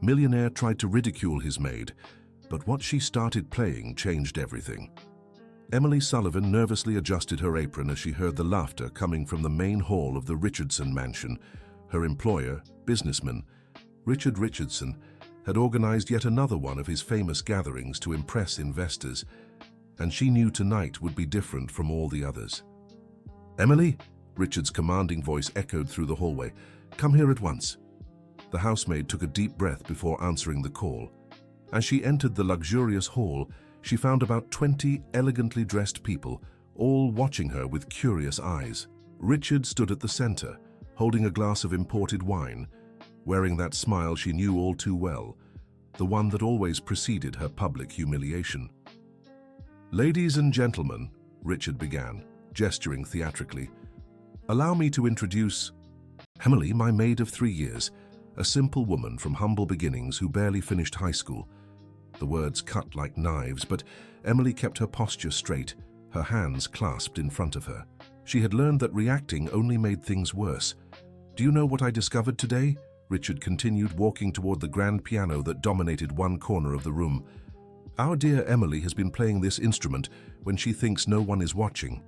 Millionaire tried to ridicule his maid, but what she started playing changed everything. Emily Sullivan nervously adjusted her apron as she heard the laughter coming from the main hall of the Richardson mansion. Her employer, businessman Richard Richardson, had organized yet another one of his famous gatherings to impress investors, and she knew tonight would be different from all the others. "Emily?" Richard's commanding voice echoed through the hallway. "Come here at once." The housemaid took a deep breath before answering the call. As she entered the luxurious hall, she found about 20 elegantly dressed people, all watching her with curious eyes. Richard stood at the center, holding a glass of imported wine, wearing that smile she knew all too well, the one that always preceded her public humiliation. "Ladies and gentlemen," Richard began, gesturing theatrically, "allow me to introduce Emily, my maid of 3 years, a simple woman from humble beginnings who barely finished high school." The words cut like knives, but Emily kept her posture straight, her hands clasped in front of her. She had learned that reacting only made things worse. "Do you know what I discovered today?" Richard continued, walking toward the grand piano that dominated one corner of the room. "Our dear Emily has been playing this instrument when she thinks no one is watching.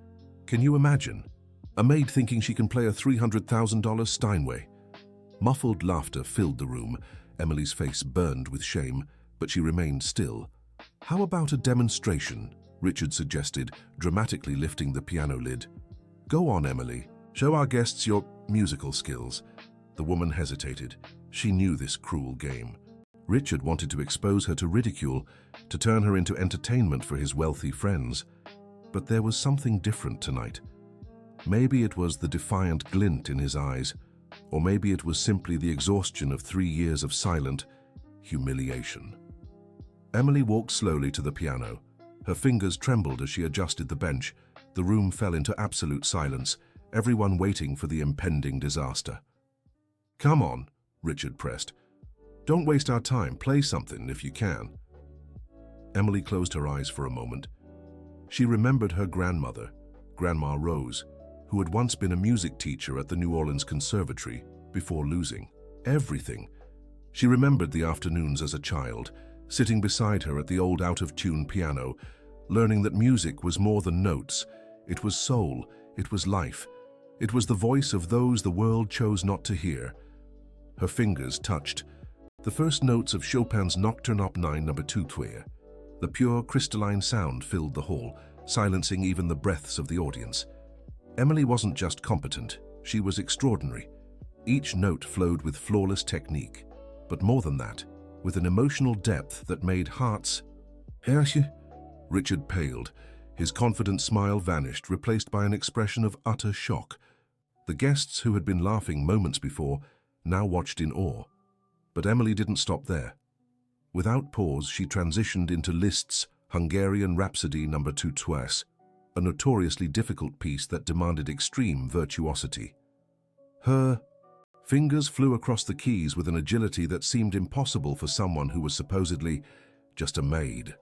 Can you imagine? A maid thinking she can play a $300,000 Steinway." Muffled laughter filled the room. Emily's face burned with shame, but she remained still. "How about a demonstration?" Richard suggested, dramatically lifting the piano lid. "Go on, Emily. Show our guests your musical skills." The woman hesitated. She knew this cruel game. Richard wanted to expose her to ridicule, to turn her into entertainment for his wealthy friends. But there was something different tonight. Maybe it was the defiant glint in his eyes, or maybe it was simply the exhaustion of 3 years of silent humiliation. Emily walked slowly to the piano. Her fingers trembled as she adjusted the bench. The room fell into absolute silence, everyone waiting for the impending disaster. "Come on," Richard pressed. "Don't waste our time. Play something if you can." Emily closed her eyes for a moment. She remembered her grandmother, Grandma Rose, who had once been a music teacher at the New Orleans Conservatory before losing everything. She remembered the afternoons as a child, sitting beside her at the old out-of-tune piano, learning that music was more than notes. It was soul, it was life. It was the voice of those the world chose not to hear. Her fingers touched the first notes of Chopin's Nocturne Op. 9 No. 2. The pure crystalline sound filled the hall, silencing even the breaths of the audience. Emily wasn't just competent, she was extraordinary. Each note flowed with flawless technique, but more than that, with an emotional depth that made hearts... Richard paled. His confident smile vanished, replaced by an expression of utter shock. The guests who had been laughing moments before now watched in awe. But Emily didn't stop there. Without pause, she transitioned into Liszt's Hungarian Rhapsody No. 2, a notoriously difficult piece that demanded extreme virtuosity. Her fingers flew across the keys with an agility that seemed impossible for someone who was supposedly just a maid.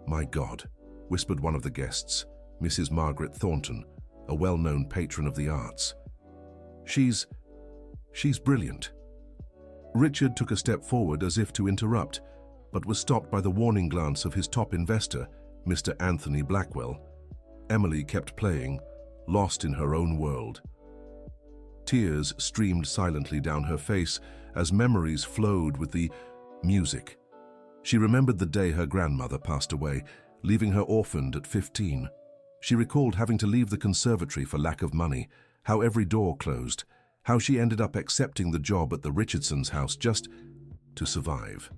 "My God," whispered one of the guests, Mrs. Margaret Thornton, a well-known patron of the arts. She's brilliant." Richard took a step forward as if to interrupt, but was stopped by the warning glance of his top investor, Mr. Anthony Blackwell. Emily kept playing, lost in her own world. Tears streamed silently down her face as memories flowed with the music. She remembered the day her grandmother passed away, leaving her orphaned at 15. She recalled having to leave the conservatory for lack of money, how every door closed, how she ended up accepting the job at the Richardsons' house just to survive.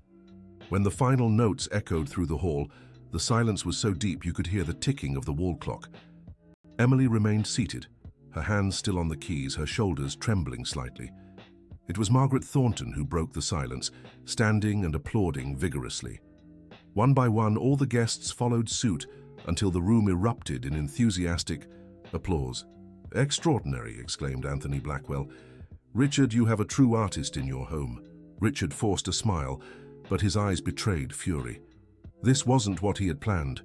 When the final notes echoed through the hall, the silence was so deep you could hear the ticking of the wall clock. Emily remained seated, her hands still on the keys, her shoulders trembling slightly. It was Margaret Thornton who broke the silence, standing and applauding vigorously. One by one, all the guests followed suit until the room erupted in enthusiastic applause. "Extraordinary," exclaimed Anthony Blackwell. "Richard, you have a true artist in your home." Richard forced a smile, but his eyes betrayed fury. This wasn't what he had planned.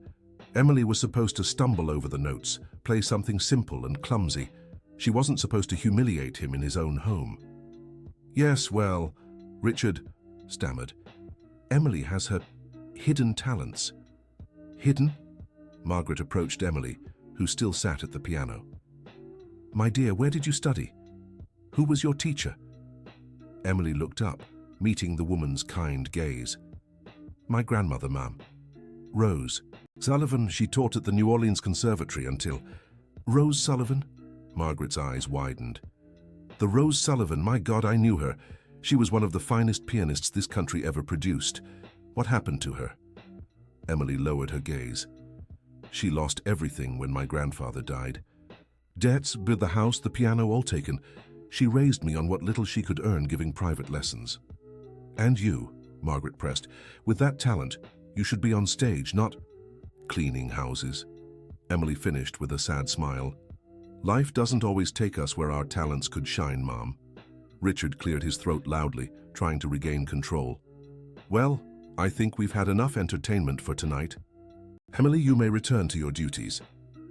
Emily was supposed to stumble over the notes, play something simple and clumsy. She wasn't supposed to humiliate him in his own home. "Yes, well," Richard stammered. Emily has her hidden talents. Hidden? Margaret approached Emily, who still sat at the piano. My dear, where did you study? Who was your teacher? Emily looked up, meeting the woman's kind gaze. My grandmother, ma'am. Rose Sullivan. She taught at the New Orleans Conservatory until... Rose Sullivan? Margaret's eyes widened. The Rose Sullivan, my God, I knew her. She was one of the finest pianists this country ever produced. What happened to her? Emily lowered her gaze. She lost everything when my grandfather died. Debts, the house, the piano, all taken. She raised me on what little she could earn giving private lessons. And you, Margaret pressed, with that talent, you should be on stage, not cleaning houses. Emily finished with a sad smile. Life doesn't always take us where our talents could shine, Mom. Richard cleared his throat loudly, trying to regain control. Well, I think we've had enough entertainment for tonight. Emily, you may return to your duties.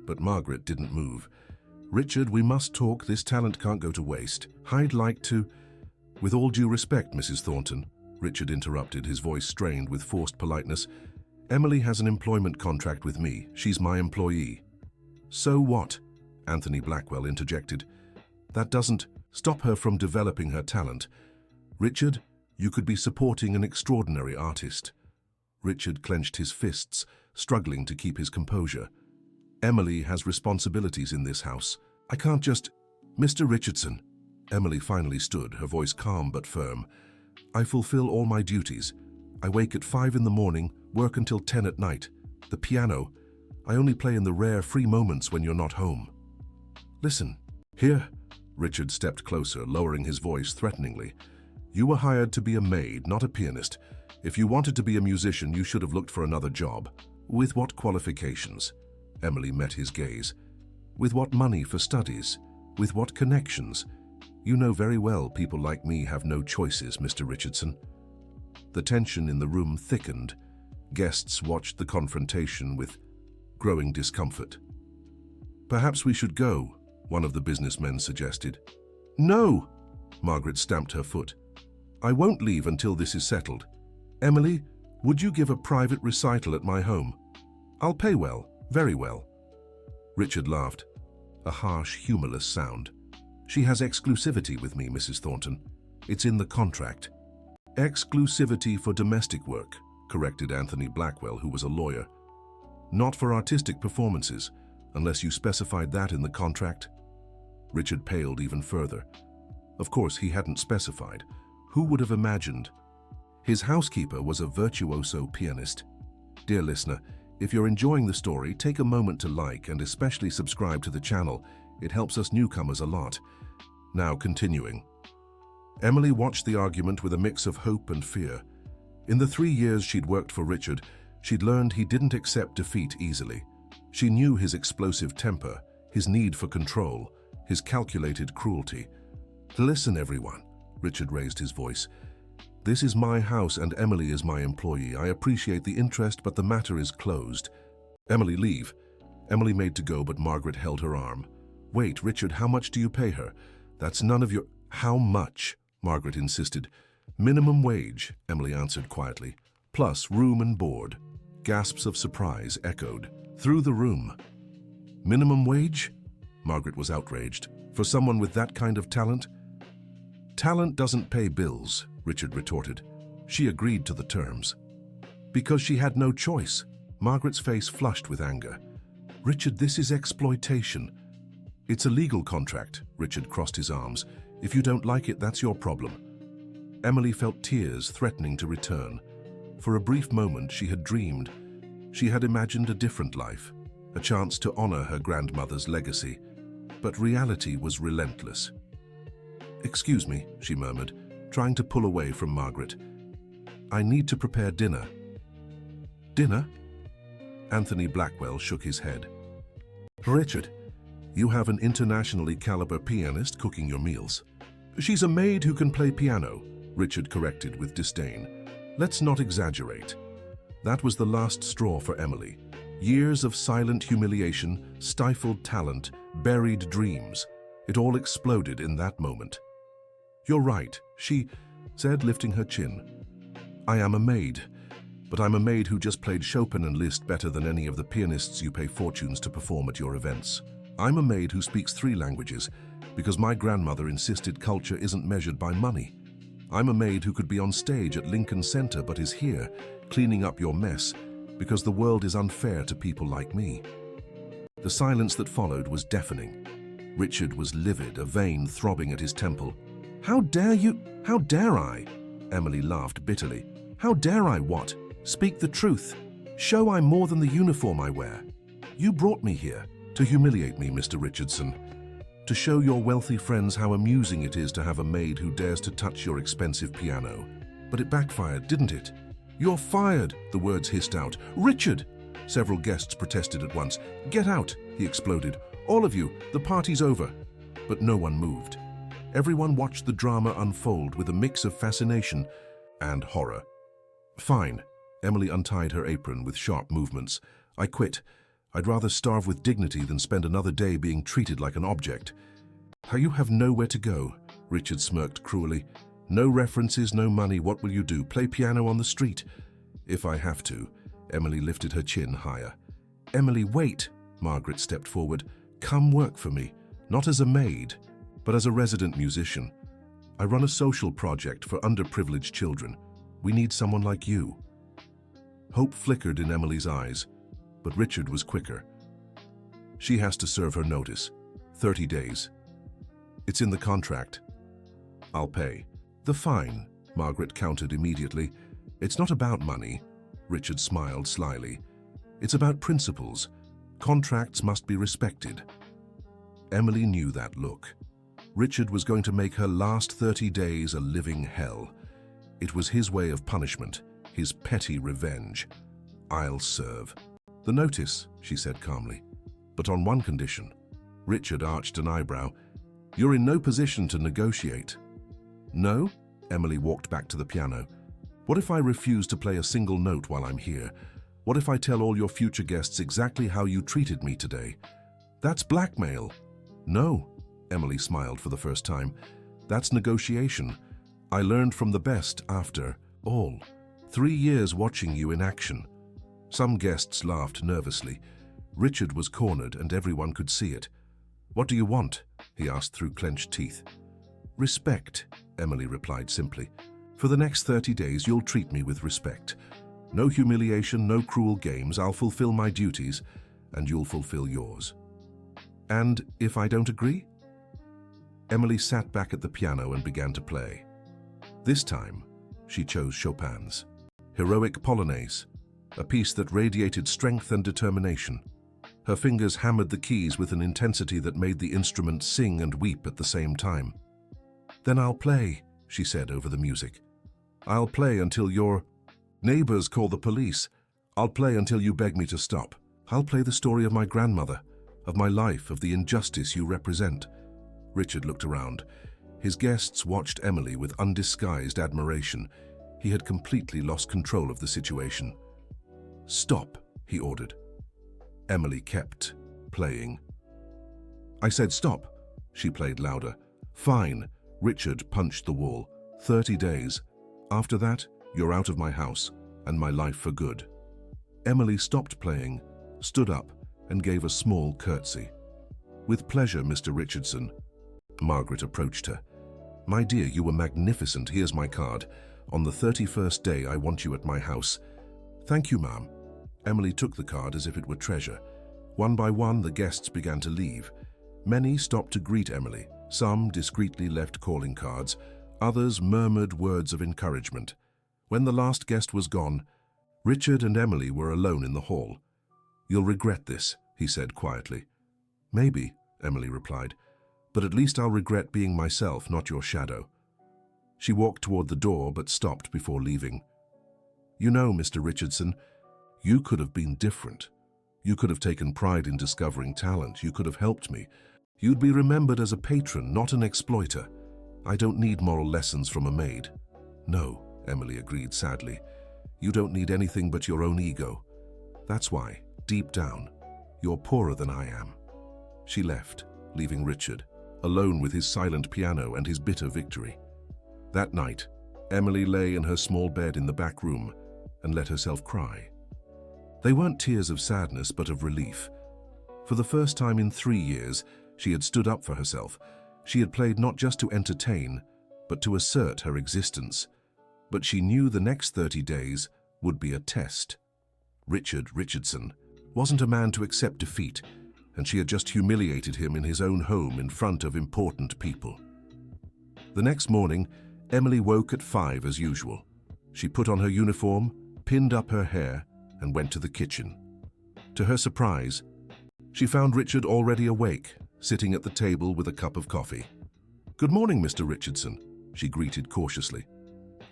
But Margaret didn't move. Richard, we must talk. This talent can't go to waste. I'd like to... With all due respect, Mrs. Thornton, Richard interrupted, his voice strained with forced politeness. Emily has an employment contract with me. She's my employee. So what? Anthony Blackwell interjected. That doesn't stop her from developing her talent. Richard, you could be supporting an extraordinary artist. Richard clenched his fists, struggling to keep his composure. Emily has responsibilities in this house. I can't just... Mr. Richardson. Emily finally stood, her voice calm but firm. I fulfill all my duties. I wake at 5 in the morning, work until 10 at night. The piano, I only play in the rare free moments when you're not home. Listen, here. Richard stepped closer, lowering his voice threateningly. You were hired to be a maid, not a pianist. If you wanted to be a musician, you should have looked for another job. With what qualifications? Emily met his gaze. With what money for studies? With what connections? You know very well people like me have no choices, Mr. Richardson. The tension in the room thickened. Guests watched the confrontation with growing discomfort. Perhaps we should go, one of the businessmen suggested. No! Margaret stamped her foot. I won't leave until this is settled. Emily, would you give a private recital at my home? I'll pay well, very well. Richard laughed, a harsh, humorless sound. She has exclusivity with me, Mrs. Thornton. It's in the contract. Exclusivity for domestic work, corrected Anthony Blackwell, who was a lawyer. Not for artistic performances, unless you specified that in the contract. Richard paled even further. Of course, he hadn't specified. Who would have imagined? His housekeeper was a virtuoso pianist. Dear listener, if you're enjoying the story, take a moment to like and especially subscribe to the channel. It helps us newcomers a lot. Now continuing. Emily watched the argument with a mix of hope and fear. In the 3 years she'd worked for Richard, she'd learned he didn't accept defeat easily. She knew his explosive temper, his need for control, his calculated cruelty. Listen, everyone, Richard raised his voice. This is my house and Emily is my employee. I appreciate the interest, but the matter is closed. Emily, leave. Emily made to go, but Margaret held her arm. Wait, Richard, how much do you pay her? That's none of your... How much? Margaret insisted. Minimum wage, Emily answered quietly, plus room and board. Gasps of surprise echoed through the room. Minimum wage? Margaret was outraged. For someone with that kind of talent? Talent doesn't pay bills, Richard retorted. She agreed to the terms. Because she had no choice. Margaret's face flushed with anger. Richard, this is exploitation. It's a legal contract, Richard crossed his arms. If you don't like it, that's your problem. Emily felt tears threatening to return. For a brief moment, she had dreamed. She had imagined a different life, a chance to honor her grandmother's legacy. But reality was relentless. Excuse me, she murmured, trying to pull away from Margaret. I need to prepare dinner. Dinner? Anthony Blackwell shook his head. Richard, you have an internationally caliber pianist cooking your meals. She's a maid who can play piano, Richard corrected with disdain. Let's not exaggerate. That was the last straw for Emily. Years of silent humiliation, stifled talent, buried dreams. It all exploded in that moment. You're right, she said, lifting her chin. I am a maid, but I'm a maid who just played Chopin and Liszt better than any of the pianists you pay fortunes to perform at your events. I'm a maid who speaks 3 languages because my grandmother insisted culture isn't measured by money. I'm a maid who could be on stage at Lincoln Center but is here, cleaning up your mess, because the world is unfair to people like me. The silence that followed was deafening. Richard was livid, a vein throbbing at his temple. How dare you? How dare I? Emily laughed bitterly. How dare I what? Speak the truth. Show I'm more than the uniform I wear. You brought me here to humiliate me, Mr. Richardson. To show your wealthy friends how amusing it is to have a maid who dares to touch your expensive piano. But it backfired, didn't it? You're fired, the words hissed out. Richard! Several guests protested at once. Get out, he exploded. All of you, the party's over. But no one moved. Everyone watched the drama unfold with a mix of fascination and horror. Fine. Emily untied her apron with sharp movements. I quit. I'd rather starve with dignity than spend another day being treated like an object. How you have nowhere to go, Richard smirked cruelly. No references, no money, what will you do? Play piano on the street? If I have to. Emily lifted her chin higher. Emily, wait, Margaret stepped forward. Come work for me, not as a maid, but as a resident musician. I run a social project for underprivileged children. We need someone like you. Hope flickered in Emily's eyes, but Richard was quicker. She has to serve her notice. 30 days. It's in the contract. I'll pay. The fine, Margaret countered immediately. It's not about money, Richard smiled slyly. It's about principles. Contracts must be respected. Emily knew that look. Richard was going to make her last 30 days a living hell. It was his way of punishment, his petty revenge. I'll serve. The notice, she said calmly, but on one condition. Richard arched an eyebrow. You're in no position to negotiate. No? Emily walked back to the piano. What if I refuse to play a single note while I'm here? What if I tell all your future guests exactly how you treated me today? That's blackmail. No, Emily smiled for the first time. That's negotiation. I learned from the best after all. 3 years watching you in action. Some guests laughed nervously. Richard was cornered and everyone could see it. What do you want? He asked through clenched teeth. Respect, Emily replied simply. For the next 30 days, you'll treat me with respect. No humiliation, no cruel games. I'll fulfill my duties, and you'll fulfill yours. And if I don't agree? Emily sat back at the piano and began to play. This time, she chose Chopin's Heroic Polonaise, a piece that radiated strength and determination. Her fingers hammered the keys with an intensity that made the instrument sing and weep at the same time. Then I'll play, she said over the music. I'll play until your neighbors call the police. I'll play until you beg me to stop. I'll play the story of my grandmother, of my life, of the injustice you represent. Richard looked around. His guests watched Emily with undisguised admiration. He had completely lost control of the situation. Stop, he ordered. Emily kept playing. I said stop. She played louder. Fine. Richard punched the wall. 30 days. After that, you're out of my house and my life for good. Emily stopped playing, stood up, and gave a small curtsy. With pleasure, Mr. Richardson. Margaret approached her. My dear, you were magnificent. Here's my card. On the 31st day, I want you at my house. Thank you, ma'am. Emily took the card as if it were treasure. One by one, the guests began to leave. Many stopped to greet Emily. Some discreetly left calling cards. Others murmured words of encouragement. When the last guest was gone, Richard and Emily were alone in the hall. You'll regret this, he said quietly. Maybe, Emily replied, but at least I'll regret being myself, not your shadow. She walked toward the door but stopped before leaving. You know, Mr. Richardson, you could have been different. You could have taken pride in discovering talent. You could have helped me. You'd be remembered as a patron, not an exploiter. I don't need moral lessons from a maid. No, Emily agreed sadly. You don't need anything but your own ego. That's why, deep down, you're poorer than I am. She left, leaving Richard, alone with his silent piano and his bitter victory. That night, Emily lay in her small bed in the back room and let herself cry. They weren't tears of sadness, but of relief. For the first time in 3 years, she had stood up for herself. She had played not just to entertain, but to assert her existence. But she knew the next 30 days would be a test. Richard Richardson wasn't a man to accept defeat, and she had just humiliated him in his own home in front of important people. The next morning, Emily woke at 5 as usual. She put on her uniform, pinned up her hair, and went to the kitchen. To her surprise, she found Richard already awake, sitting at the table with a cup of coffee. "Good morning, Mr. Richardson," she greeted cautiously.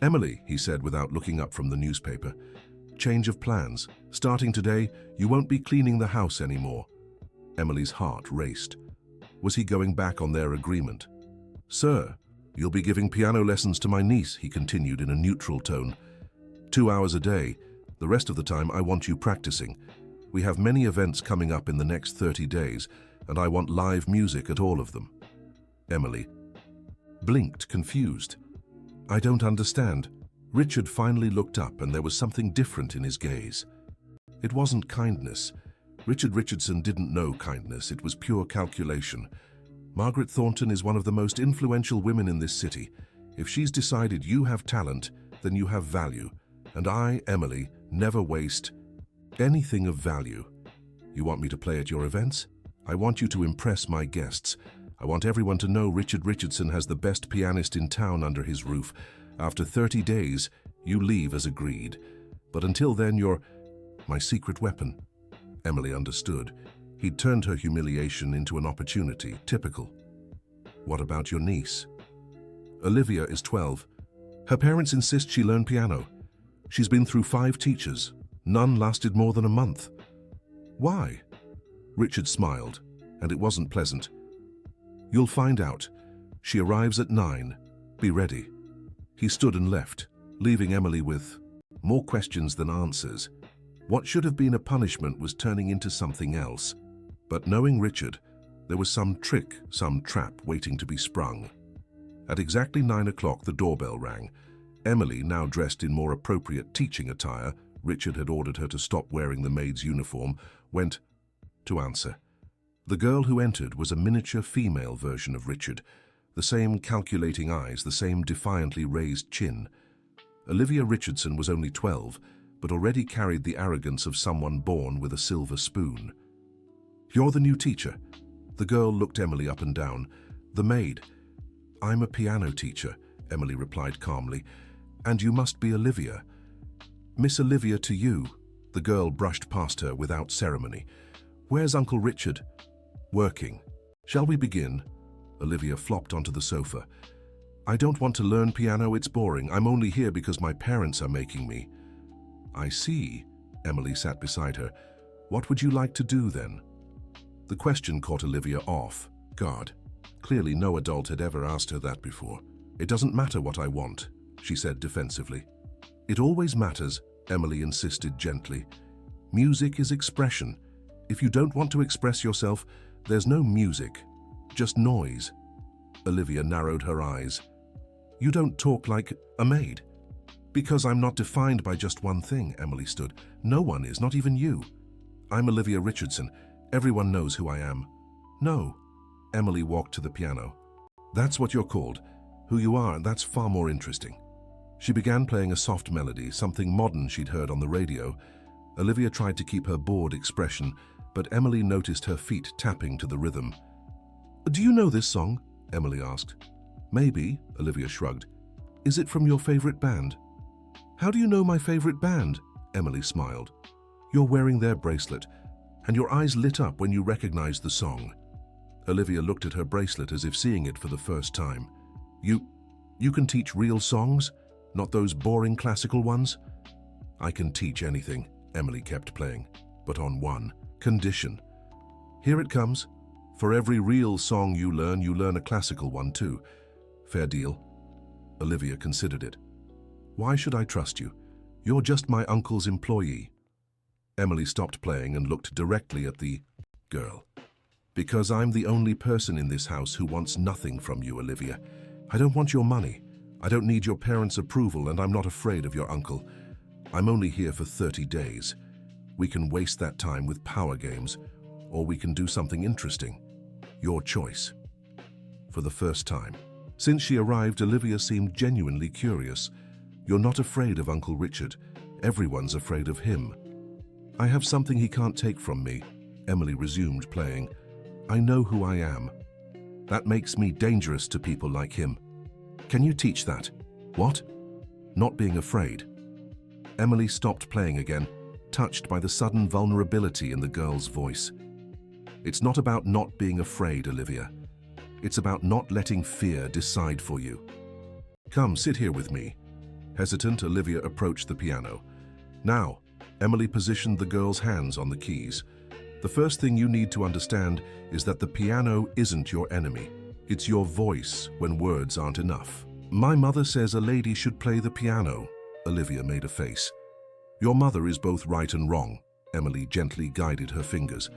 "Emily," he said without looking up from the newspaper, "change of plans. Starting today, you won't be cleaning the house anymore." Emily's heart raced. Was he going back on their agreement? "Sir, you'll be giving piano lessons to my niece," he continued in a neutral tone. "2 hours a day. The rest of the time I want you practicing. We have many events coming up in the next 30 days, and I want live music at all of them." Emily blinked, confused. "I don't understand." Richard finally looked up, and there was something different in his gaze. It wasn't kindness. Richard Richardson didn't know kindness. It was pure calculation. Margaret Thornton is one of the most influential women in this city. If she's decided you have talent, then you have value. And I, Emily, never waste anything of value. You want me to play at your events? I want you to impress my guests. I want everyone to know Richard Richardson has the best pianist in town under his roof. After 30 days, you leave as agreed. But until then, you're my secret weapon. Emily understood. He'd turned her humiliation into an opportunity, typical. "What about your niece?" "Olivia is 12. Her parents insist she learn piano. She's been through 5 teachers. None lasted more than a month." "Why?" Richard smiled, and it wasn't pleasant. "You'll find out. She arrives at 9. Be ready." He stood and left, leaving Emily with more questions than answers. What should have been a punishment was turning into something else. But knowing Richard, there was some trick, some trap waiting to be sprung. At exactly 9 o'clock, the doorbell rang. Emily, now dressed in more appropriate teaching attire — Richard had ordered her to stop wearing the maid's uniform — went to answer. The girl who entered was a miniature female version of Richard, the same calculating eyes, the same defiantly raised chin. Olivia Richardson was only 12, but already carried the arrogance of someone born with a silver spoon. "You're the new teacher?" The girl looked Emily up and down. "The maid." "I'm a piano teacher," Emily replied calmly. "And you must be Olivia." "Miss Olivia to you." The girl brushed past her without ceremony. "Where's Uncle Richard?" "Working. Shall we begin?" Olivia flopped onto the sofa. "I don't want to learn piano, it's boring. I'm only here because my parents are making me." "I see." Emily sat beside her. "What would you like to do then?" The question caught Olivia off guard. Clearly no adult had ever asked her that before. "It doesn't matter what I want," she said defensively. "It always matters," Emily insisted gently. "Music is expression. If you don't want to express yourself, there's no music, just noise." Olivia narrowed her eyes. "You don't talk like a maid." "Because I'm not defined by just one thing," Emily stood. "No one is, not even you. I'm Olivia Richardson. Everyone knows who I am." "No." Emily walked to the piano. "That's what you're called. Who you are, that's far more interesting." She began playing a soft melody, something modern she'd heard on the radio. Olivia tried to keep her bored expression, but Emily noticed her feet tapping to the rhythm. "Do you know this song?" Emily asked. "Maybe," Olivia shrugged. "Is it from your favorite band?" "How do you know my favorite band?" Emily smiled. "You're wearing their bracelet, and your eyes lit up when you recognized the song." Olivia looked at her bracelet as if seeing it for the first time. You can teach real songs? Not those boring classical ones?" "I can teach anything," Emily kept playing, "but on one condition." "Here it comes. For every real song you learn a classical one too. Fair deal?" Olivia considered it. "Why should I trust you? You're just my uncle's employee." Emily stopped playing and looked directly at the girl. "Because I'm the only person in this house who wants nothing from you, Olivia. I don't want your money. I don't need your parents' approval, and I'm not afraid of your uncle. I'm only here for 30 days. We can waste that time with power games, or we can do something interesting. Your choice. For the first time. Since she arrived, Olivia seemed genuinely curious. You're not afraid of Uncle Richard. Everyone's afraid of him. I have something he can't take from me, Emily resumed playing. I know who I am. That makes me dangerous to people like him. Can you teach that? What? Not being afraid. Emily stopped playing again, touched by the sudden vulnerability in the girl's voice. It's not about not being afraid, Olivia. It's about not letting fear decide for you. Come, sit here with me. Hesitant, Olivia approached the piano. Now, Emily positioned the girl's hands on the keys. The first thing you need to understand is that the piano isn't your enemy. It's your voice when words aren't enough. My mother says a lady should play the piano. Olivia made a face. Your mother is both right and wrong. Emily gently guided her fingers.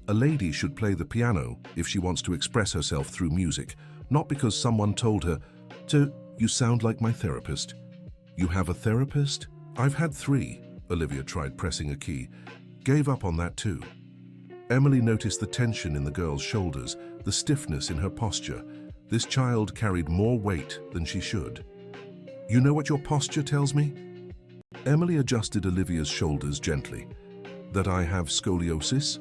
A lady should play the piano if she wants to express herself through music, not because someone told her to. You sound like my therapist. You have a therapist? I've had 3. Olivia tried pressing a key. Gave up on that too. Emily noticed the tension in the girl's shoulders, the stiffness in her posture. This child carried more weight than she should. You know what your posture tells me? Emily adjusted Olivia's shoulders gently. That I have scoliosis?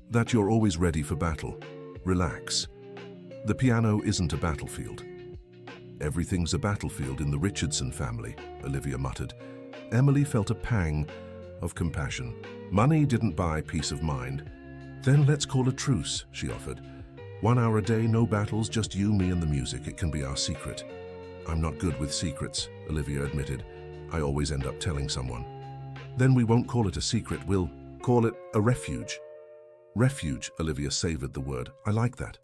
That you're always ready for battle. Relax. The piano isn't a battlefield. Everything's a battlefield in the Richardson family, Olivia muttered. Emily felt a pang of compassion. Money didn't buy peace of mind. Then let's call a truce, she offered. 1 hour a day, no battles, just you, me, and the music. It can be our secret. I'm not good with secrets, Olivia admitted. I always end up telling someone. Then we won't call it a secret, we'll call it a refuge. Refuge, Olivia savored the word. I like that.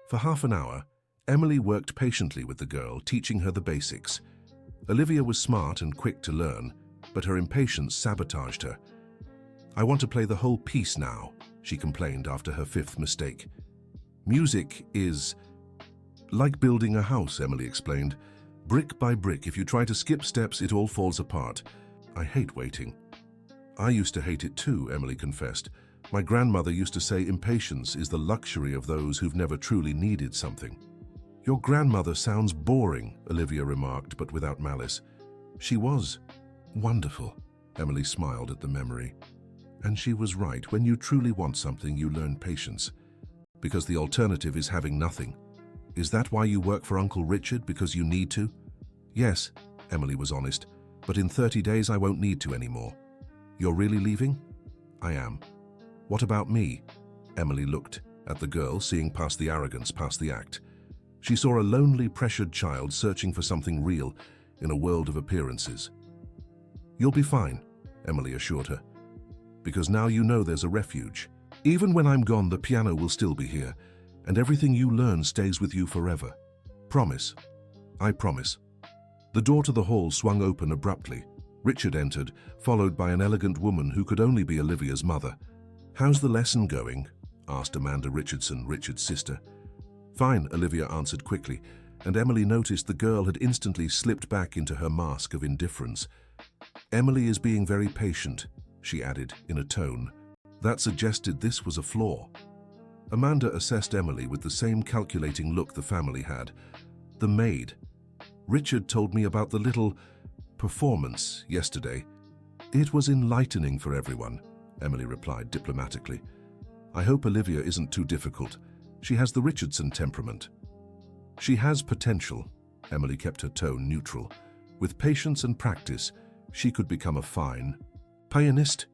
For half an hour, Emily worked patiently with the girl, teaching her the basics. Olivia was smart and quick to learn, but her impatience sabotaged her. I want to play the whole piece now, she complained after her 5th mistake. Music is like building a house, Emily explained. Brick by brick, if you try to skip steps, it all falls apart. I hate waiting. I used to hate it too, Emily confessed. My grandmother used to say impatience is the luxury of those who've never truly needed something. Your grandmother sounds boring, Olivia remarked, but without malice. She was wonderful, Emily smiled at the memory. And she was right. When you truly want something, you learn patience. Because the alternative is having nothing. Is that why you work for Uncle Richard? Because you need to? Yes, Emily was honest, but in 30 days I won't need to anymore. You're really leaving? I am. What about me? Emily looked at the girl, seeing past the arrogance, past the act. She saw a lonely, pressured child searching for something real in a world of appearances. You'll be fine, Emily assured her, because now you know there's a refuge. Even when I'm gone, the piano will still be here, and everything you learn stays with you forever. Promise. I promise. The door to the hall swung open abruptly. Richard entered, followed by an elegant woman who could only be Olivia's mother. How's the lesson going? Asked Amanda Richardson, Richard's sister. Fine, Olivia answered quickly, and Emily noticed the girl had instantly slipped back into her mask of indifference. Emily is being very patient, she added in a tone that suggested this was a flaw. Amanda assessed Emily with the same calculating look the family had. The maid. Richard told me about the little performance yesterday. It was enlightening for everyone, Emily replied diplomatically. I hope Olivia isn't too difficult. She has the Richardson temperament. She has potential. Emily kept her tone neutral. With patience and practice, she could become a fine pianist.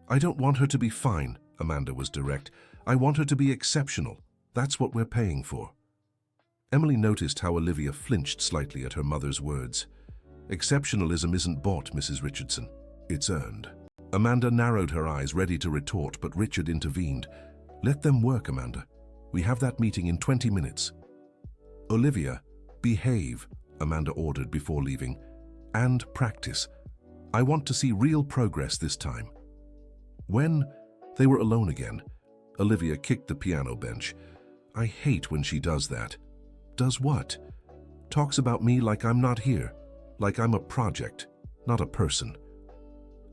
I don't want her to be fine, Amanda was direct. I want her to be exceptional. That's what we're paying for. Emily noticed how Olivia flinched slightly at her mother's words. Exceptionalism isn't bought, Mrs. Richardson. It's earned. Amanda narrowed her eyes, ready to retort, but Richard intervened. Let them work, Amanda. We have that meeting in 20 minutes. Olivia, behave, Amanda ordered before leaving. And practice. I want to see real progress this time. When they were alone again, Olivia kicked the piano bench. I hate when she does that. Does what? Talks about me like I'm not here, like I'm a project, not a person.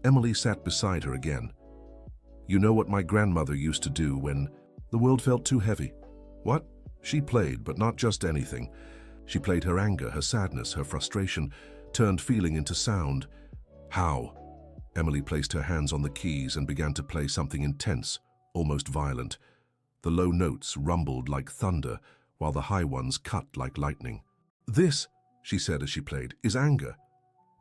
Emily sat beside her again. You know what my grandmother used to do when the world felt too heavy? What? She played, but not just anything. She played her anger, her sadness, her frustration, turned feeling into sound. How? Emily placed her hands on the keys and began to play something intense, almost violent. The low notes rumbled like thunder, while the high ones cut like lightning. This, she said as she played, is anger.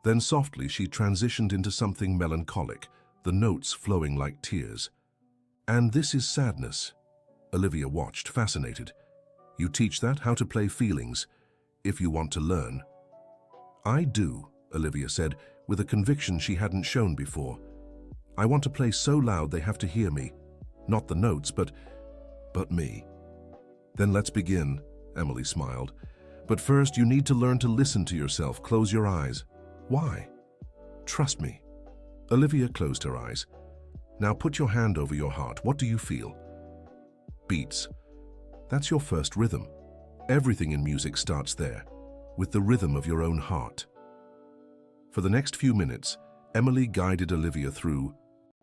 Then softly she transitioned into something melancholic, the notes flowing like tears. And this is sadness. Olivia watched, fascinated. You teach that, how to play feelings, if you want to learn. I do, Olivia said, with a conviction she hadn't shown before. I want to play so loud they have to hear me. Not the notes, but me. Then let's begin, Emily smiled. But first you need to learn to listen to yourself. Close your eyes. Why? Trust me. Olivia closed her eyes. Now put your hand over your heart. What do you feel? Beats. That's your first rhythm. Everything in music starts there, with the rhythm of your own heart. For the next few minutes, Emily guided Olivia through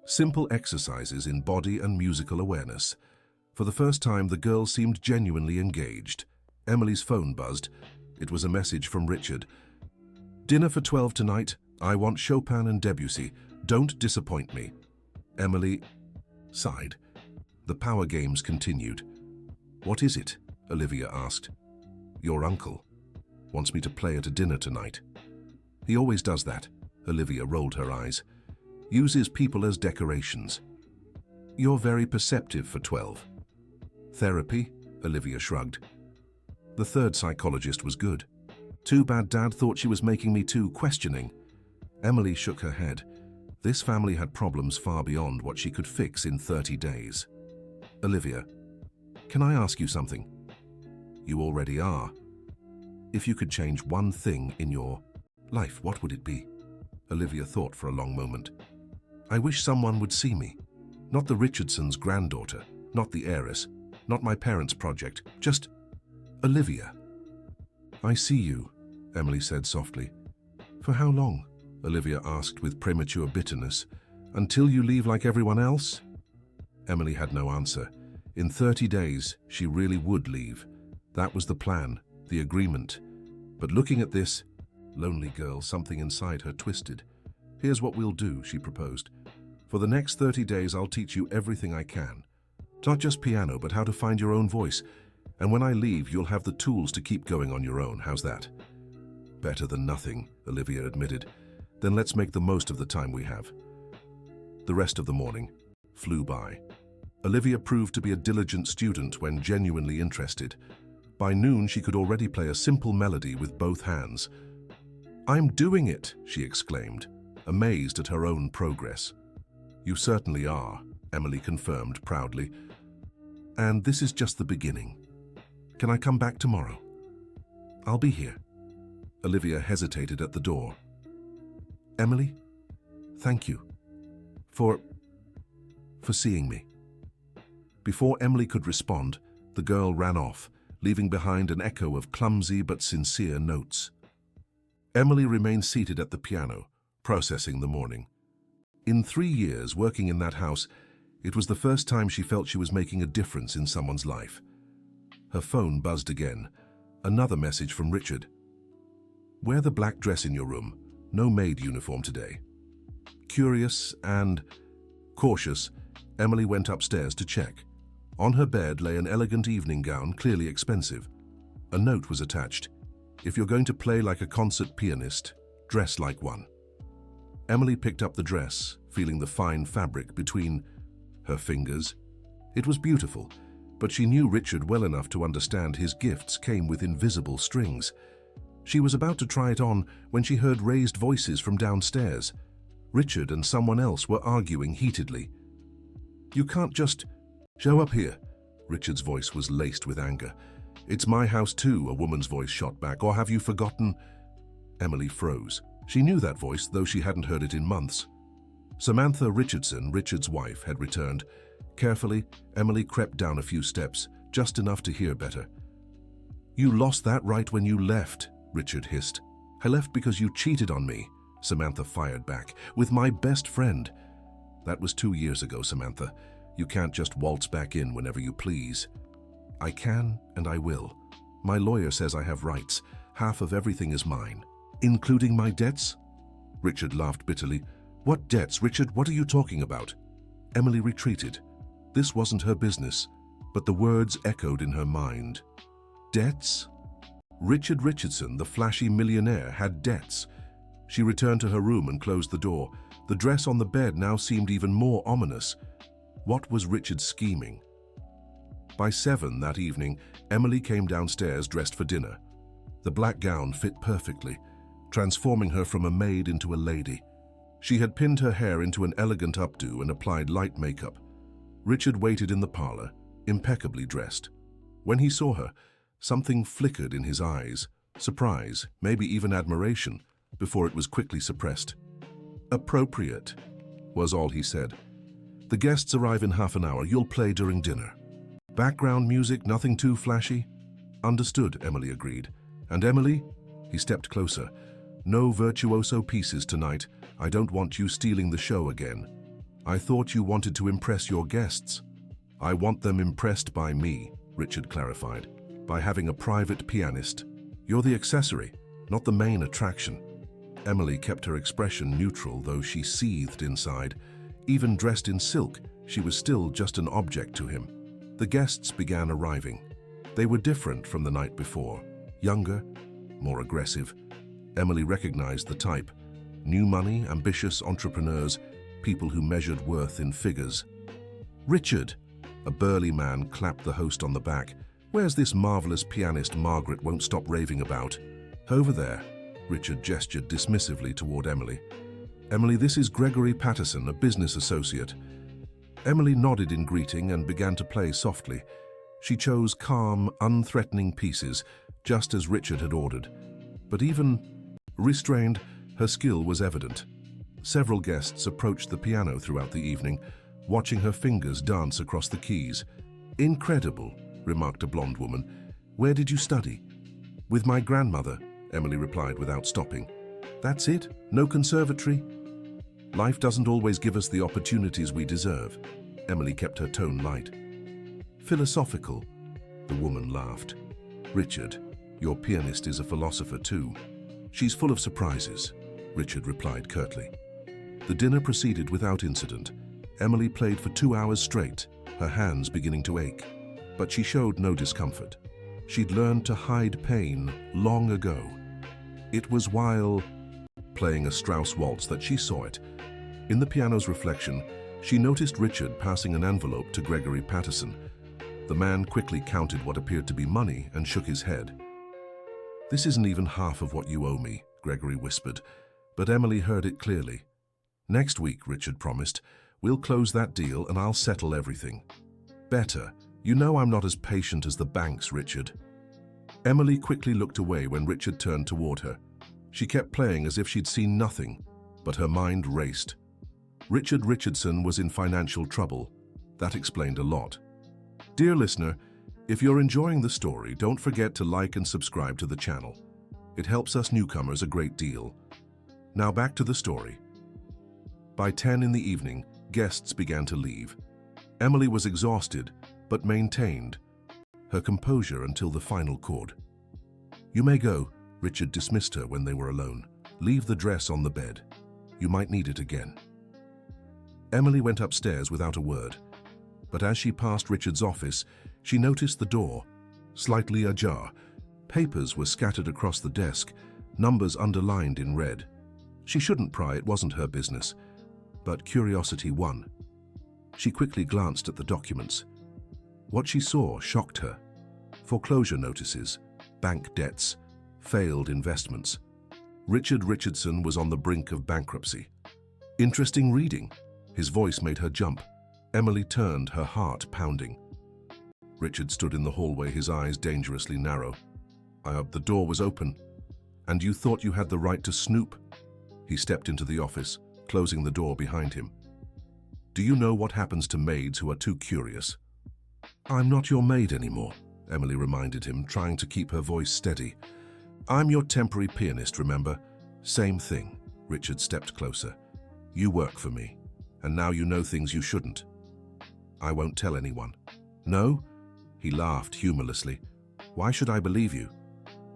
simple exercises in body and musical awareness. For the first time, the girl seemed genuinely engaged. Emily's phone buzzed. It was a message from Richard. Dinner for 12 tonight. I want Chopin and Debussy. Don't disappoint me. Emily sighed. The power games continued. What is it? Olivia asked. Your uncle wants me to play at a dinner tonight. He always does that. Olivia rolled her eyes. Uses people as decorations. You're very perceptive for 12. Therapy? Olivia shrugged. The third psychologist was good. Too bad Dad thought she was making me too questioning. Emily shook her head. This family had problems far beyond what she could fix in 30 days. Olivia, can I ask you something? You already are. If you could change one thing in your life, what would it be? Olivia thought for a long moment. I wish someone would see me. Not the Richardsons' granddaughter, not the heiress, not my parents' project, just Olivia. I see you, Emily said softly. For how long? Olivia asked with premature bitterness. Until you leave like everyone else? Emily had no answer. In 30 days, she really would leave. That was the plan, the agreement. But looking at this, lonely girl, something inside her twisted. Here's what we'll do, she proposed. For the next 30 days, I'll teach you everything I can. Not just piano, but how to find your own voice. And when I leave, you'll have the tools to keep going on your own. How's that? Better than nothing, Olivia admitted. Then let's make the most of the time we have. The rest of the morning flew by. Olivia proved to be a diligent student when genuinely interested. By noon, she could already play a simple melody with both hands. I'm doing it, she exclaimed, amazed at her own progress. You certainly are, Emily confirmed proudly. And this is just the beginning. Can I come back tomorrow? I'll be here. Olivia hesitated at the door. Emily, thank you for seeing me. Before Emily could respond, the girl ran off, leaving behind an echo of clumsy but sincere notes. Emily remained seated at the piano, processing the morning. In 3 years working in that house, it was the first time she felt she was making a difference in someone's life. Her phone buzzed again. Another message from Richard. Wear the black dress in your room. No maid uniform today. Curious and cautious, Emily went upstairs to check. On her bed lay an elegant evening gown, clearly expensive. A note was attached. If you're going to play like a concert pianist, dress like one. Emily picked up the dress, feeling the fine fabric between her fingers. It was beautiful, but she knew Richard well enough to understand his gifts came with invisible strings. She was about to try it on when she heard raised voices from downstairs. Richard and someone else were arguing heatedly. You can't just show up here. Richard's voice was laced with anger. It's my house too, a woman's voice shot back. Or have you forgotten? Emily froze. She knew that voice, though she hadn't heard it in months. Samantha Richardson, Richard's wife, had returned. Carefully, Emily crept down a few steps, just enough to hear better. You lost that right when you left, Richard hissed. "I left because you cheated on me," Samantha fired back, "with my best friend." "That was 2 years ago, Samantha. You can't just waltz back in whenever you please." "I can and I will. My lawyer says I have rights. Half of everything is mine." "Including my debts?" Richard laughed bitterly. "What debts, Richard? What are you talking about?" Emily retreated. This wasn't her business, but the words echoed in her mind. Debts? Richard Richardson, the flashy millionaire, had debts. She returned to her room and closed the door. The dress on the bed now seemed even more ominous. What was Richard scheming? By 7 that evening, Emily came downstairs dressed for dinner. The black gown fit perfectly, transforming her from a maid into a lady. She had pinned her hair into an elegant updo and applied light makeup. Richard waited in the parlor, impeccably dressed. When he saw her, something flickered in his eyes, surprise, maybe even admiration, before it was quickly suppressed. "Appropriate," was all he said. "The guests arrive in half an hour. You'll play during dinner. Background music, nothing too flashy?" "Understood," Emily agreed. "And Emily?" He stepped closer. "No virtuoso pieces tonight. I don't want you stealing the show again." "I thought you wanted to impress your guests." "I want them impressed by me," Richard clarified. "By having a private pianist. You're the accessory, not the main attraction." Emily kept her expression neutral, though she seethed inside. Even dressed in silk, she was still just an object to him. The guests began arriving. They were different from the night before. Younger, more aggressive. Emily recognized the type. New money, ambitious entrepreneurs, people who measured worth in figures. "Richard!" A burly man clapped the host on the back. "Where's this marvelous pianist Margaret won't stop raving about?" "Over there." Richard gestured dismissively toward Emily. "Emily, this is Gregory Patterson, a business associate." Emily nodded in greeting and began to play softly. She chose calm, unthreatening pieces, just as Richard had ordered. But even restrained, her skill was evident. Several guests approached the piano throughout the evening, watching her fingers dance across the keys. "Incredible," remarked a blonde woman. "Where did you study?" "With my grandmother," Emily replied without stopping. "That's it? No conservatory?" "Life doesn't always give us the opportunities we deserve." Emily kept her tone light. "Philosophical," the woman laughed. "Richard, your pianist is a philosopher too." "She's full of surprises," Richard replied curtly. The dinner proceeded without incident. Emily played for 2 hours straight, her hands beginning to ache. But she showed no discomfort. She'd learned to hide pain long ago. It was while playing a Strauss waltz that she saw it. In the piano's reflection, she noticed Richard passing an envelope to Gregory Patterson. The man quickly counted what appeared to be money and shook his head. "This isn't even half of what you owe me," Gregory whispered, but Emily heard it clearly. "Next week," Richard promised, "we'll close that deal and I'll settle everything." "Better. You know I'm not as patient as the banks, Richard." Emily quickly looked away when Richard turned toward her. She kept playing as if she'd seen nothing, but her mind raced. Richard Richardson was in financial trouble. That explained a lot. Dear listener, if you're enjoying the story, don't forget to like and subscribe to the channel. It helps us newcomers a great deal. Now back to the story. By 10 in the evening, guests began to leave. Emily was exhausted, but maintained her composure until the final chord. "You may go," Richard dismissed her when they were alone. "Leave the dress on the bed. You might need it again." Emily went upstairs without a word. But as she passed Richard's office, she noticed the door, slightly ajar. Papers were scattered across the desk, numbers underlined in red. She shouldn't pry, it wasn't her business. But curiosity won. She quickly glanced at the documents. What she saw shocked her. Foreclosure notices, bank debts, failed investments. Richard Richardson was on the brink of bankruptcy. Interesting reading. His voice made her jump. Emily turned, her heart pounding. Richard stood in the hallway, his eyes dangerously narrow. The door was open. "And you thought you had the right to snoop?" He stepped into the office, closing the door behind him. "Do you know what happens to maids who are too curious?" "I'm not your maid anymore," Emily reminded him, trying to keep her voice steady. I'm your temporary pianist, remember? Same thing. Richard stepped closer. You work for me, and now you know things you shouldn't. I won't tell anyone. No? He laughed humorlessly. Why should I believe you?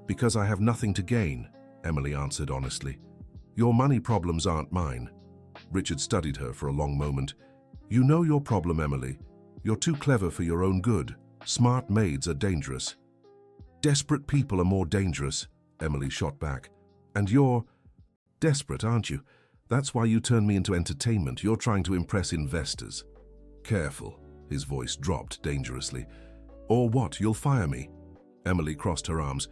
Because I have nothing to gain, Emily answered honestly. Your money problems aren't mine. Richard studied her for a long moment. You know your problem, Emily. You're too clever for your own good. Smart maids are dangerous. Desperate people are more dangerous, Emily shot back. And you're desperate, aren't you? That's why you turn me into entertainment. You're trying to impress investors. Careful, his voice dropped dangerously. Or what, you'll fire me? Emily crossed her arms.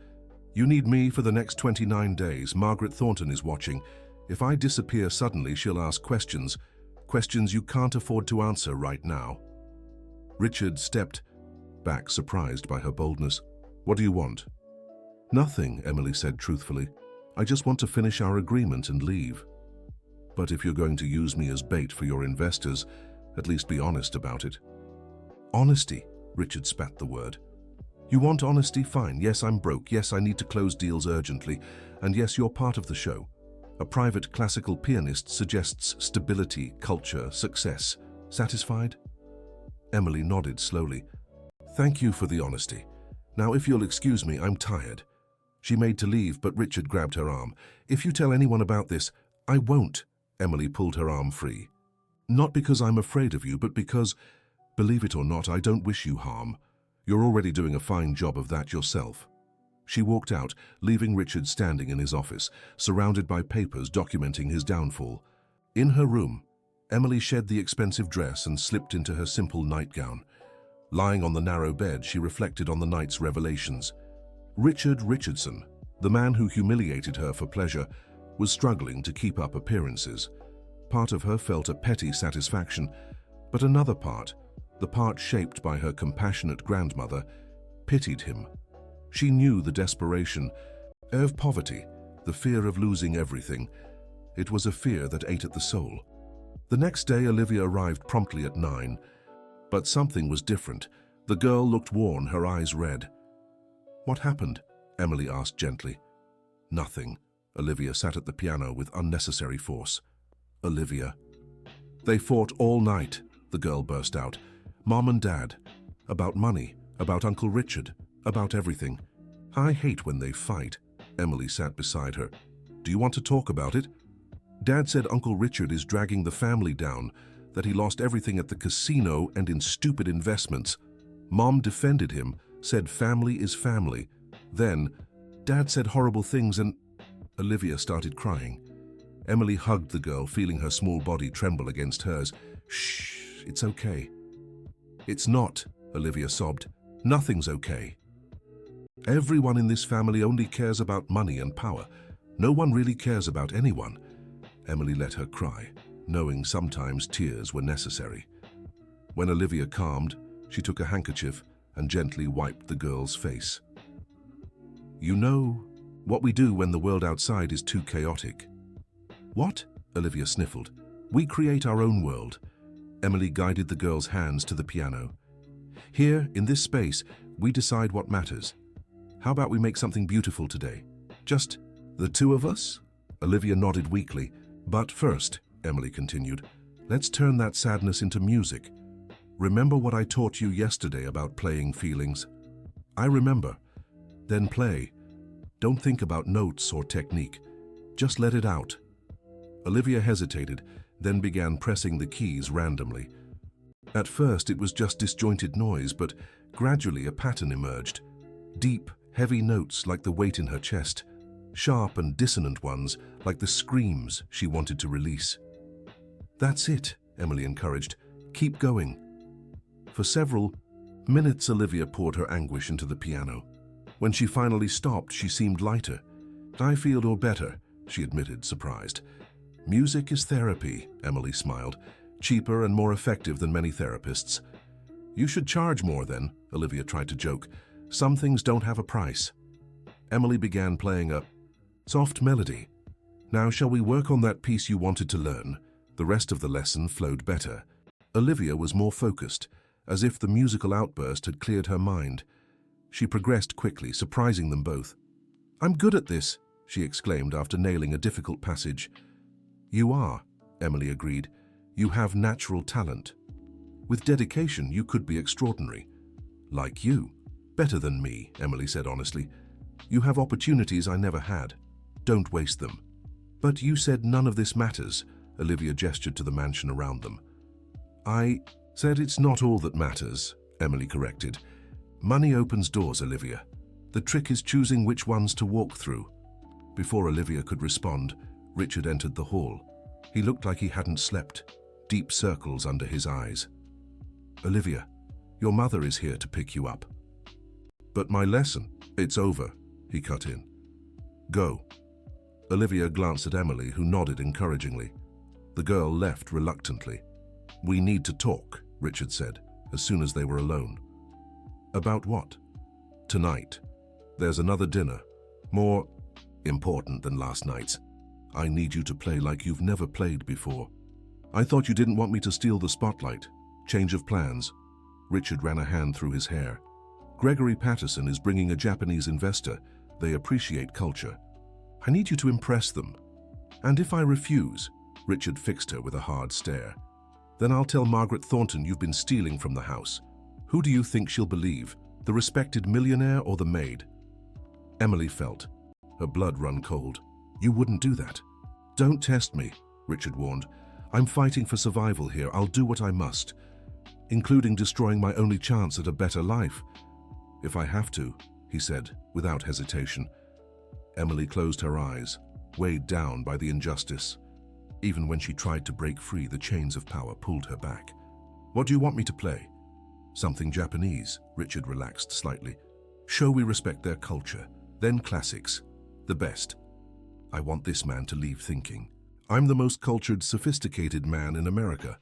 You need me for the next 29 days. Margaret Thornton is watching. If I disappear suddenly, she'll ask questions. Questions you can't afford to answer right now. Richard stepped back, surprised by her boldness. What do you want? Nothing, Emily said truthfully. I just want to finish our agreement and leave. But if you're going to use me as bait for your investors, at least be honest about it. Honesty, Richard spat the word. You want honesty? Fine. Yes, I'm broke. Yes, I need to close deals urgently. And yes, you're part of the show. A private classical pianist suggests stability, culture, success. Satisfied? Emily nodded slowly. Thank you for the honesty. Now, if you'll excuse me, I'm tired. She made to leave, but Richard grabbed her arm. If you tell anyone about this, I won't. Emily pulled her arm free. Not because I'm afraid of you, but because, believe it or not, I don't wish you harm. You're already doing a fine job of that yourself. She walked out, leaving Richard standing in his office, surrounded by papers documenting his downfall. In her room, Emily shed the expensive dress and slipped into her simple nightgown. Lying on the narrow bed, she reflected on the night's revelations. Richard Richardson, the man who humiliated her for pleasure, was struggling to keep up appearances. Part of her felt a petty satisfaction, but another part, the part shaped by her compassionate grandmother, pitied him. She knew the desperation of poverty, the fear of losing everything. It was a fear that ate at the soul. The next day, Olivia arrived promptly at 9. But something was different. The girl looked worn, her eyes red. What happened? Emily asked gently. Nothing. Olivia sat at the piano with unnecessary force. Olivia. They fought all night, the girl burst out. Mom and Dad. About money, about Uncle Richard, about everything. I hate when they fight. Emily sat beside her. Do you want to talk about it? Dad said Uncle Richard is dragging the family down, that he lost everything at the casino and in stupid investments. Mom defended him, said family is family. Then, Dad said horrible things and... Olivia started crying. Emily hugged the girl, feeling her small body tremble against hers. Shh, it's okay. It's not, Olivia sobbed. Nothing's okay. Everyone in this family only cares about money and power. No one really cares about anyone. Emily let her cry, knowing sometimes tears were necessary. When Olivia calmed, she took a handkerchief and gently wiped the girl's face. You know what we do when the world outside is too chaotic. What? Olivia sniffled. We create our own world. Emily guided the girl's hands to the piano. Here, in this space, we decide what matters. How about we make something beautiful today? Just the two of us? Olivia nodded weakly. But first, Emily continued, let's turn that sadness into music. Remember what I taught you yesterday about playing feelings? I remember. Then play. Don't think about notes or technique. Just let it out. Olivia hesitated, then began pressing the keys randomly. At first it was just disjointed noise, but gradually a pattern emerged. Deep, heavy notes like the weight in her chest. Sharp and dissonant ones like the screams she wanted to release. That's it, Emily encouraged. Keep going. For several minutes, Olivia poured her anguish into the piano. When she finally stopped, she seemed lighter. I feel no better, she admitted, surprised. Music is therapy, Emily smiled. Cheaper and more effective than many therapists. You should charge more then, Olivia tried to joke. Some things don't have a price. Emily began playing a soft melody. Now shall we work on that piece you wanted to learn? The rest of the lesson flowed better. Olivia was more focused, as if the musical outburst had cleared her mind. She progressed quickly, surprising them both. "I'm good at this," she exclaimed after nailing a difficult passage. "You are," Emily agreed. "You have natural talent. With dedication, you could be extraordinary. Like you. Better than me," Emily said honestly. "You have opportunities I never had. Don't waste them." "But you said none of this matters," Olivia gestured to the mansion around them. "I said it's not all that matters," Emily corrected. "Money opens doors, Olivia. The trick is choosing which ones to walk through." Before Olivia could respond, Richard entered the hall. He looked like he hadn't slept, deep circles under his eyes. "Olivia, your mother is here to pick you up." "But my lesson, it's over," he cut in. "Go." Olivia glanced at Emily, who nodded encouragingly. The girl left reluctantly. "We need to talk," Richard said, as soon as they were alone. "About what?" "Tonight. There's another dinner. More important than last night's. I need you to play like you've never played before." "I thought you didn't want me to steal the spotlight. Change of plans." Richard ran a hand through his hair. "Gregory Patterson is bringing a Japanese investor. They appreciate culture. I need you to impress them. And if I refuse," Richard fixed her with a hard stare, "then I'll tell Margaret Thornton you've been stealing from the house. Who do you think she'll believe, the respected millionaire or the maid?" Emily felt her blood run cold. "You wouldn't do that." "Don't test me," Richard warned. "I'm fighting for survival here. I'll do what I must, including destroying my only chance at a better life. If I have to," he said, without hesitation. Emily closed her eyes, weighed down by the injustice. Even when she tried to break free, the chains of power pulled her back. "What do you want me to play?" "Something Japanese," Richard relaxed slightly. "Show we respect their culture, then classics. The best. I want this man to leave thinking, I'm the most cultured, sophisticated man in America."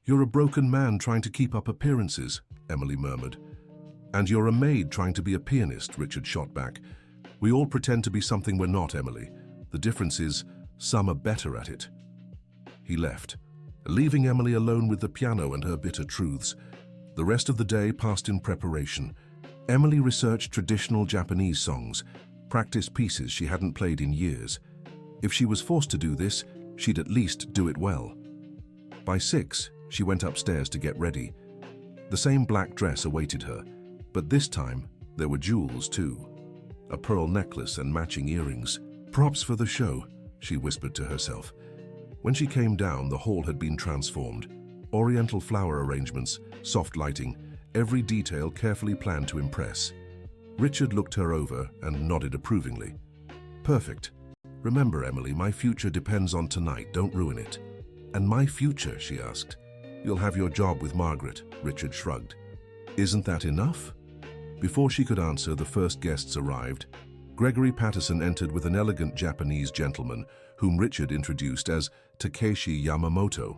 "You're a broken man trying to keep up appearances," Emily murmured. "And you're a maid trying to be a pianist," Richard shot back. "We all pretend to be something we're not, Emily. The difference is, some are better at it." He left, leaving Emily alone with the piano and her bitter truths. The rest of the day passed in preparation. Emily researched traditional Japanese songs, practiced pieces she hadn't played in years. If she was forced to do this, she'd at least do it well. By 6, she went upstairs to get ready. The same black dress awaited her, but this time there were jewels too. A pearl necklace and matching earrings. "Props for the show," she whispered to herself. When she came down, the hall had been transformed. Oriental flower arrangements, soft lighting, every detail carefully planned to impress. Richard looked her over and nodded approvingly. "Perfect. Remember, Emily, my future depends on tonight. Don't ruin it." "And my future?" she asked. "You'll have your job with Margaret," Richard shrugged. "Isn't that enough?" Before she could answer, the first guests arrived. Gregory Patterson entered with an elegant Japanese gentleman, whom Richard introduced as Takeshi Yamamoto.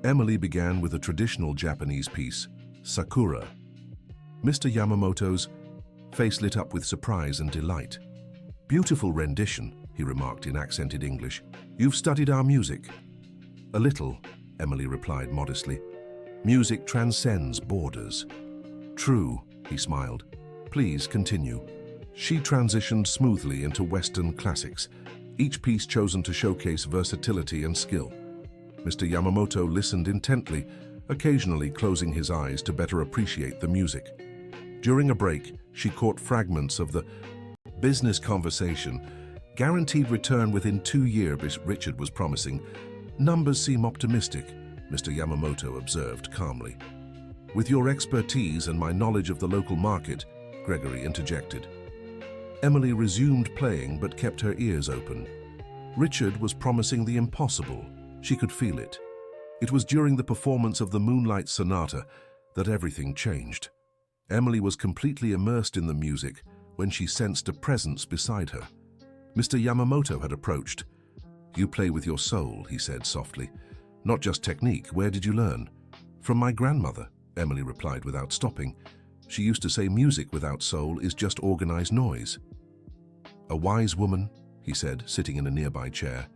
Emily began with a traditional Japanese piece, Sakura. Mr. Yamamoto's face lit up with surprise and delight. "Beautiful rendition," he remarked in accented English. "You've studied our music?" "A little," Emily replied modestly. "Music transcends borders." "True," he smiled. "Please continue." She transitioned smoothly into Western classics, each piece chosen to showcase versatility and skill. Mr. Yamamoto listened intently, occasionally closing his eyes to better appreciate the music. During a break, she caught fragments of the business conversation. "Guaranteed return within 2 years," Richard was promising. "Numbers seem optimistic," Mr. Yamamoto observed calmly. "With your expertise and my knowledge of the local market," Gregory interjected. Emily resumed playing but kept her ears open. Richard was promising the impossible. She could feel it. It was during the performance of the Moonlight Sonata that everything changed. Emily was completely immersed in the music when she sensed a presence beside her. Mr. Yamamoto had approached. "You play with your soul," he said softly. "Not just technique. Where did you learn?" "From my grandmother," Emily replied without stopping. "She used to say music without soul is just organized noise." "A wise woman," he said, sitting in a nearby chair.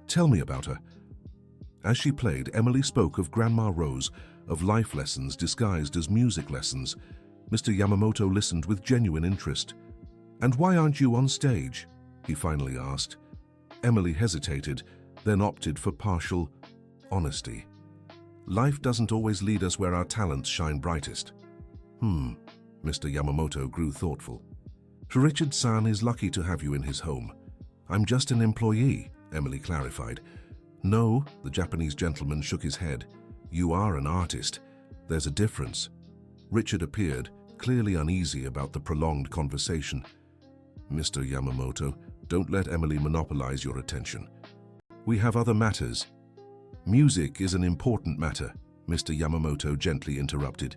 "Tell me about her." As she played, Emily spoke of Grandma Rose, of life lessons disguised as music lessons. Mr. Yamamoto listened with genuine interest. "And why aren't you on stage?" he finally asked. Emily hesitated, then opted for partial honesty. "Life doesn't always lead us where our talents shine brightest." Mr. Yamamoto grew thoughtful. "Richard-san is lucky to have you in his home. I'm just an employee," Emily clarified. "No," the Japanese gentleman shook his head. "You are an artist. There's a difference." Richard appeared, clearly uneasy about the prolonged conversation. "Mr. Yamamoto, don't let Emily monopolize your attention. We have other matters." "Music is an important matter," Mr. Yamamoto gently interrupted.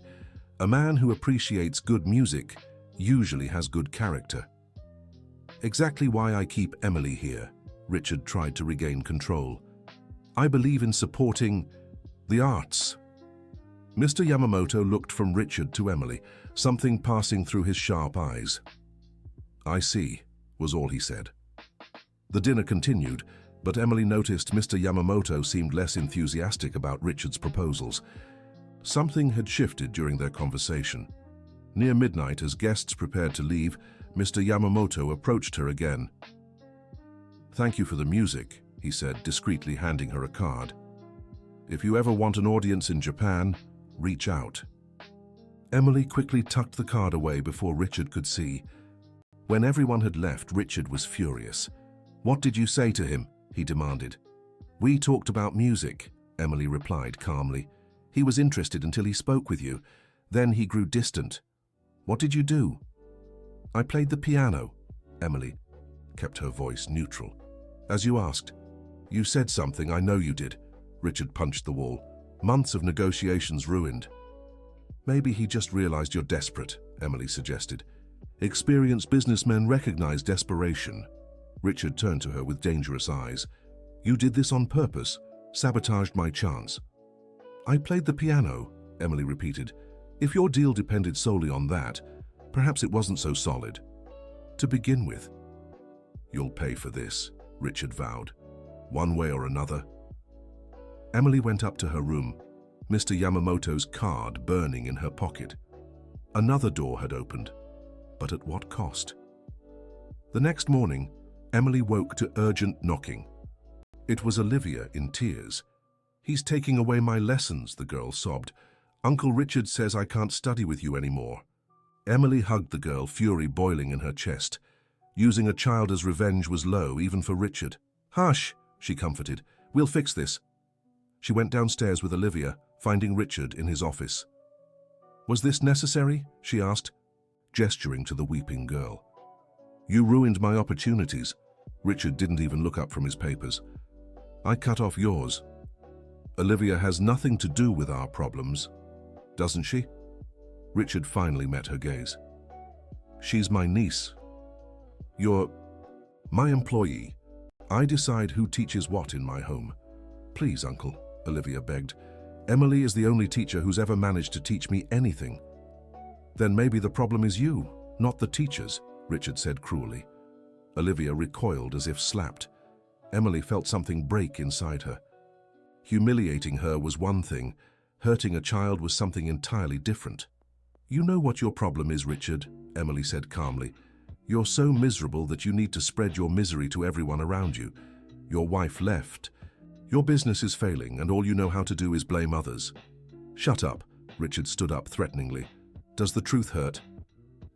"A man who appreciates good music usually has good character." "Exactly why I keep Emily here," Richard tried to regain control. "I believe in supporting the arts." Mr. Yamamoto looked from Richard to Emily, something passing through his sharp eyes. "I see," was all he said. The dinner continued, but Emily noticed Mr. Yamamoto seemed less enthusiastic about Richard's proposals. Something had shifted during their conversation. Near midnight, as guests prepared to leave, Mr. Yamamoto approached her again. "Thank you for the music," he said, discreetly handing her a card. "If you ever want an audience in Japan, reach out." Emily quickly tucked the card away before Richard could see. When everyone had left, Richard was furious. "What did you say to him?" he demanded. "We talked about music," Emily replied calmly. "He was interested until he spoke with you. Then he grew distant. What did you do?" "I played the piano." Emily kept her voice neutral. "As you asked. You said something, I know you did." Richard punched the wall. "Months of negotiations ruined." "Maybe he just realized you're desperate," Emily suggested. "Experienced businessmen recognize desperation." Richard turned to her with dangerous eyes. "You did this on purpose, sabotaged my chance." "I played the piano," Emily repeated. "If your deal depended solely on that, perhaps it wasn't so solid. To begin with." "You'll pay for this," Richard vowed. "One way or another." Emily went up to her room, Mr. Yamamoto's card burning in her pocket. Another door had opened, but at what cost? The next morning, Emily woke to urgent knocking. It was Olivia in tears. "He's taking away my lessons," the girl sobbed. "Uncle Richard says I can't study with you anymore." Emily hugged the girl, fury boiling in her chest. Using a child as revenge was low, even for Richard. "Hush," she comforted. "We'll fix this." She went downstairs with Olivia, finding Richard in his office. "Was this necessary?" she asked, gesturing to the weeping girl. "You ruined my opportunities." Richard didn't even look up from his papers. "I cut off yours. Olivia has nothing to do with our problems, doesn't she?" Richard finally met her gaze. "She's my niece. You're my employee. I decide who teaches what in my home." "Please, Uncle," Olivia begged. "Emily is the only teacher who's ever managed to teach me anything." "Then maybe the problem is you, not the teachers," Richard said cruelly. Olivia recoiled as if slapped. Emily felt something break inside her. Humiliating her was one thing, hurting a child was something entirely different. "You know what your problem is, Richard," Emily said calmly. "You're so miserable that you need to spread your misery to everyone around you. Your wife left. Your business is failing, and all you know how to do is blame others." "Shut up," Richard stood up threateningly. "Does the truth hurt?"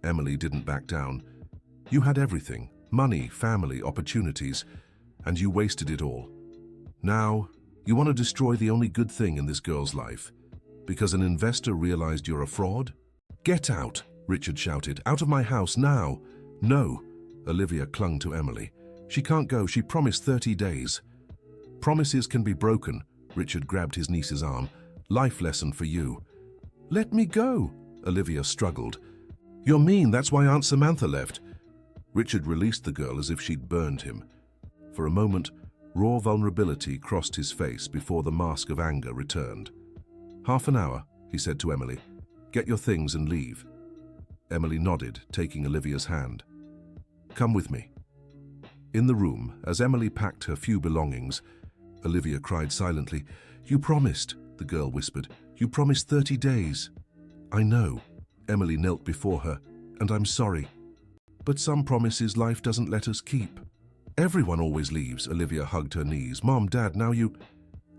Emily didn't back down. "You had everything, money, family, opportunities, and you wasted it all. Now, you want to destroy the only good thing in this girl's life, because an investor realized you're a fraud?" "Get out," Richard shouted. "Out of my house, now." "No," Olivia clung to Emily. "She can't go. She promised 30 days. "Promises can be broken," Richard grabbed his niece's arm. "Life lesson for you." "Let me go," Olivia struggled. "You're mean, that's why Aunt Samantha left." Richard released the girl as if she'd burned him. For a moment, raw vulnerability crossed his face before the mask of anger returned. "Half an hour," he said to Emily. "Get your things and leave." Emily nodded, taking Olivia's hand. "Come with me." In the room, as Emily packed her few belongings, Olivia cried silently. "You promised," the girl whispered. "You promised 30 days." "I know." Emily knelt before her. "And I'm sorry." But some promises life doesn't let us keep. Everyone always leaves, Olivia hugged her knees. Mom, Dad, now you...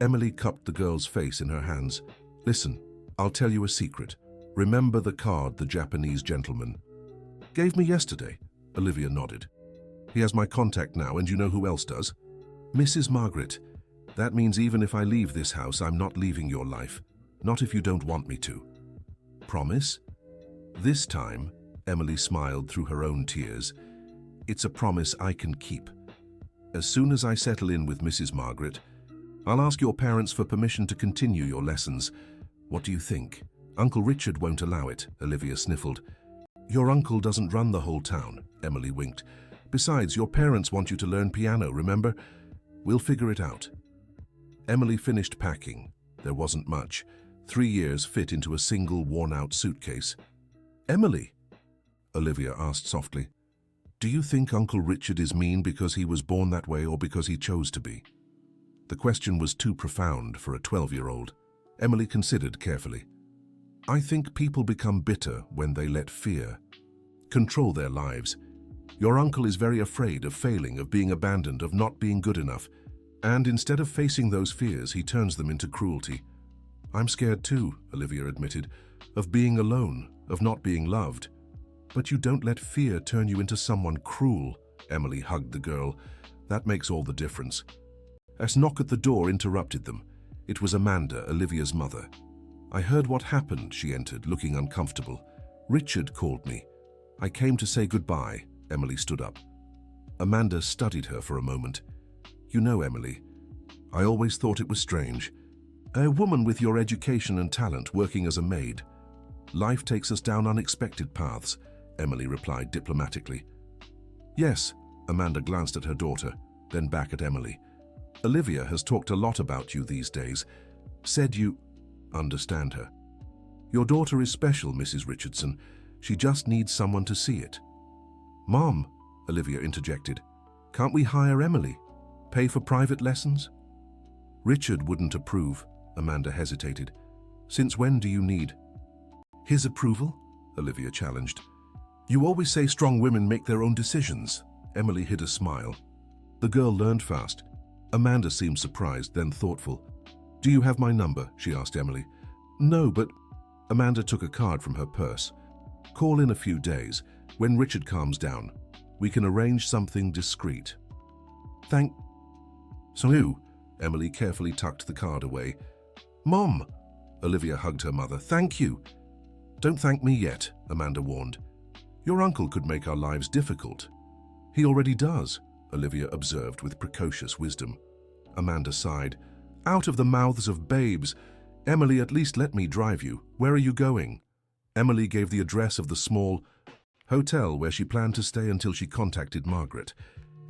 Emily cupped the girl's face in her hands. Listen, I'll tell you a secret. Remember the card the Japanese gentleman gave me yesterday? Olivia nodded. He has my contact now, and you know who else does? Mrs. Margaret. That means even if I leave this house, I'm not leaving your life. Not if you don't want me to. Promise? This time, Emily smiled through her own tears. It's a promise I can keep. As soon as I settle in with Mrs. Margaret, I'll ask your parents for permission to continue your lessons. What do you think? Uncle Richard won't allow it, Olivia sniffled. Your uncle doesn't run the whole town, Emily winked. Besides, your parents want you to learn piano, remember? We'll figure it out. Emily finished packing. There wasn't much. 3 years fit into a single worn-out suitcase. Emily, Olivia asked softly, do you think Uncle Richard is mean because he was born that way or because he chose to be? The question was too profound for a 12-year-old. Emily considered carefully. I think people become bitter when they let fear control their lives. Your uncle is very afraid of failing, of being abandoned, of not being good enough. And instead of facing those fears, he turns them into cruelty. I'm scared too, Olivia admitted, of being alone, of not being loved. But you don't let fear turn you into someone cruel, Emily hugged the girl. That makes all the difference. A knock at the door interrupted them. It was Amanda, Olivia's mother. I heard what happened, she entered, looking uncomfortable. Richard called me. I came to say goodbye. Emily stood up. Amanda studied her for a moment. You know, Emily, I always thought it was strange. A woman with your education and talent working as a maid. Life takes us down unexpected paths, Emily replied diplomatically. Yes, Amanda glanced at her daughter, then back at Emily. Olivia has talked a lot about you these days. Said you understand her. Your daughter is special, Mrs. Richardson. She just needs someone to see it. Mom, Olivia interjected, can't we hire Emily? Pay for private lessons? Richard wouldn't approve, Amanda hesitated. Since when do you need his approval? Olivia challenged. You always say strong women make their own decisions. Emily hid a smile. The girl learned fast. Amanda seemed surprised, then thoughtful. Do you have my number? She asked Emily. No, but... Amanda took a card from her purse. Call in a few days. When Richard calms down, we can arrange something discreet. Thank... So who? Emily carefully tucked the card away. Mom! Olivia hugged her mother. Thank you. Don't thank me yet, Amanda warned. Your uncle could make our lives difficult. He already does, Olivia observed with precocious wisdom. Amanda sighed. Out of the mouths of babes. Emily, at least let me drive you. Where are you going? Emily gave the address of the small hotel where she planned to stay until she contacted Margaret.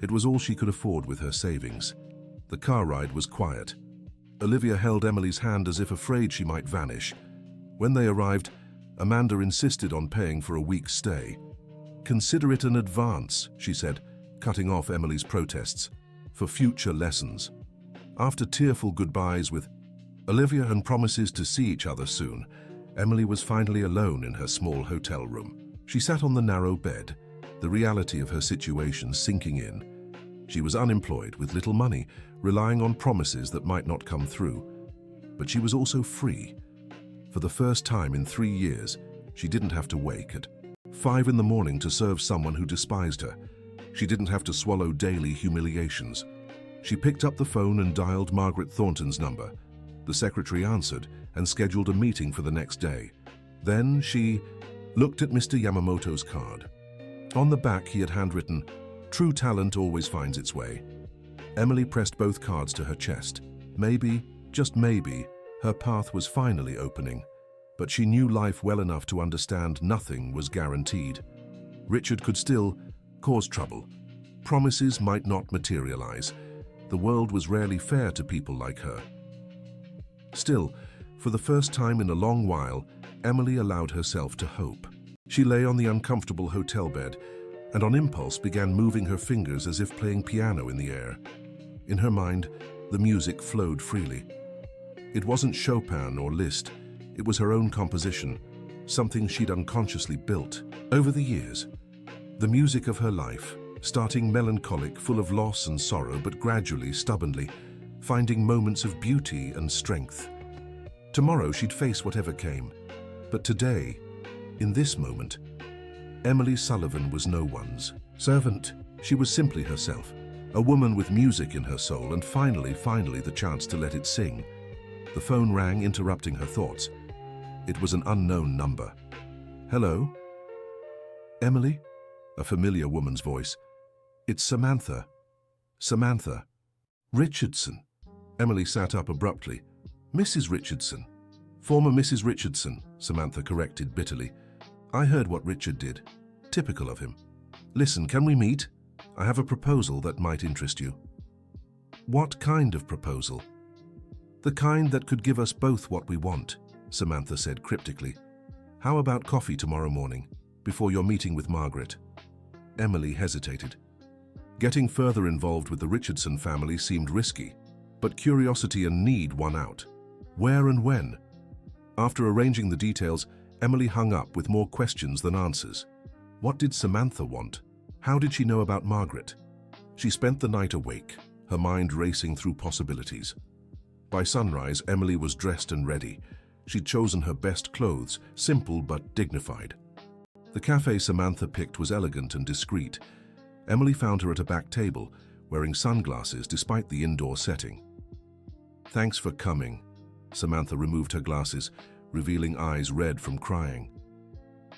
It was all she could afford with her savings. The car ride was quiet. Olivia held Emily's hand as if afraid she might vanish. When they arrived, Amanda insisted on paying for a week's stay. Consider it an advance, she said, cutting off Emily's protests, for future lessons. After tearful goodbyes with Olivia and promises to see each other soon, Emily was finally alone in her small hotel room. She sat on the narrow bed, the reality of her situation sinking in. She was unemployed, with little money, relying on promises that might not come through. But she was also free. For the first time in 3 years, she didn't have to wake at 5 in the morning to serve someone who despised her. She didn't have to swallow daily humiliations. She picked up the phone and dialed Margaret Thornton's number. The secretary answered and scheduled a meeting for the next day. Then she looked at Mr. Yamamoto's card. On the back he had handwritten, "True talent always finds its way." Emily pressed both cards to her chest. Maybe, just maybe, her path was finally opening. But she knew life well enough to understand nothing was guaranteed. Richard could still cause trouble. Promises might not materialize. The world was rarely fair to people like her. Still, for the first time in a long while, Emily allowed herself to hope. She lay on the uncomfortable hotel bed and on impulse began moving her fingers as if playing piano in the air. In her mind, the music flowed freely. It wasn't Chopin or Liszt, it was her own composition, something she'd unconsciously built over the years. The music of her life, starting melancholic, full of loss and sorrow, but gradually, stubbornly, finding moments of beauty and strength. Tomorrow she'd face whatever came, but today, in this moment, Emily Sullivan was no one's servant. She was simply herself, a woman with music in her soul, and finally the chance to let it sing. The phone rang, interrupting her thoughts. It was an unknown number. "Hello? Emily?" A familiar woman's voice. "It's Samantha. Samantha. Richardson." Emily sat up abruptly. "Mrs. Richardson." "Former Mrs. Richardson," Samantha corrected bitterly. "I heard what Richard did. Typical of him. Listen, can we meet? I have a proposal that might interest you." "What kind of proposal?" "The kind that could give us both what we want," Samantha said cryptically. "How about coffee tomorrow morning, before your meeting with Margaret?" Emily hesitated. Getting further involved with the Richardson family seemed risky, but curiosity and need won out. Where and when? After arranging the details, Emily hung up with more questions than answers. What did Samantha want? How did she know about Margaret? She spent the night awake, her mind racing through possibilities. By sunrise, Emily was dressed and ready. She'd chosen her best clothes, simple but dignified. The cafe Samantha picked was elegant and discreet. Emily found her at a back table, wearing sunglasses despite the indoor setting. "Thanks for coming." Samantha removed her glasses, revealing eyes red from crying.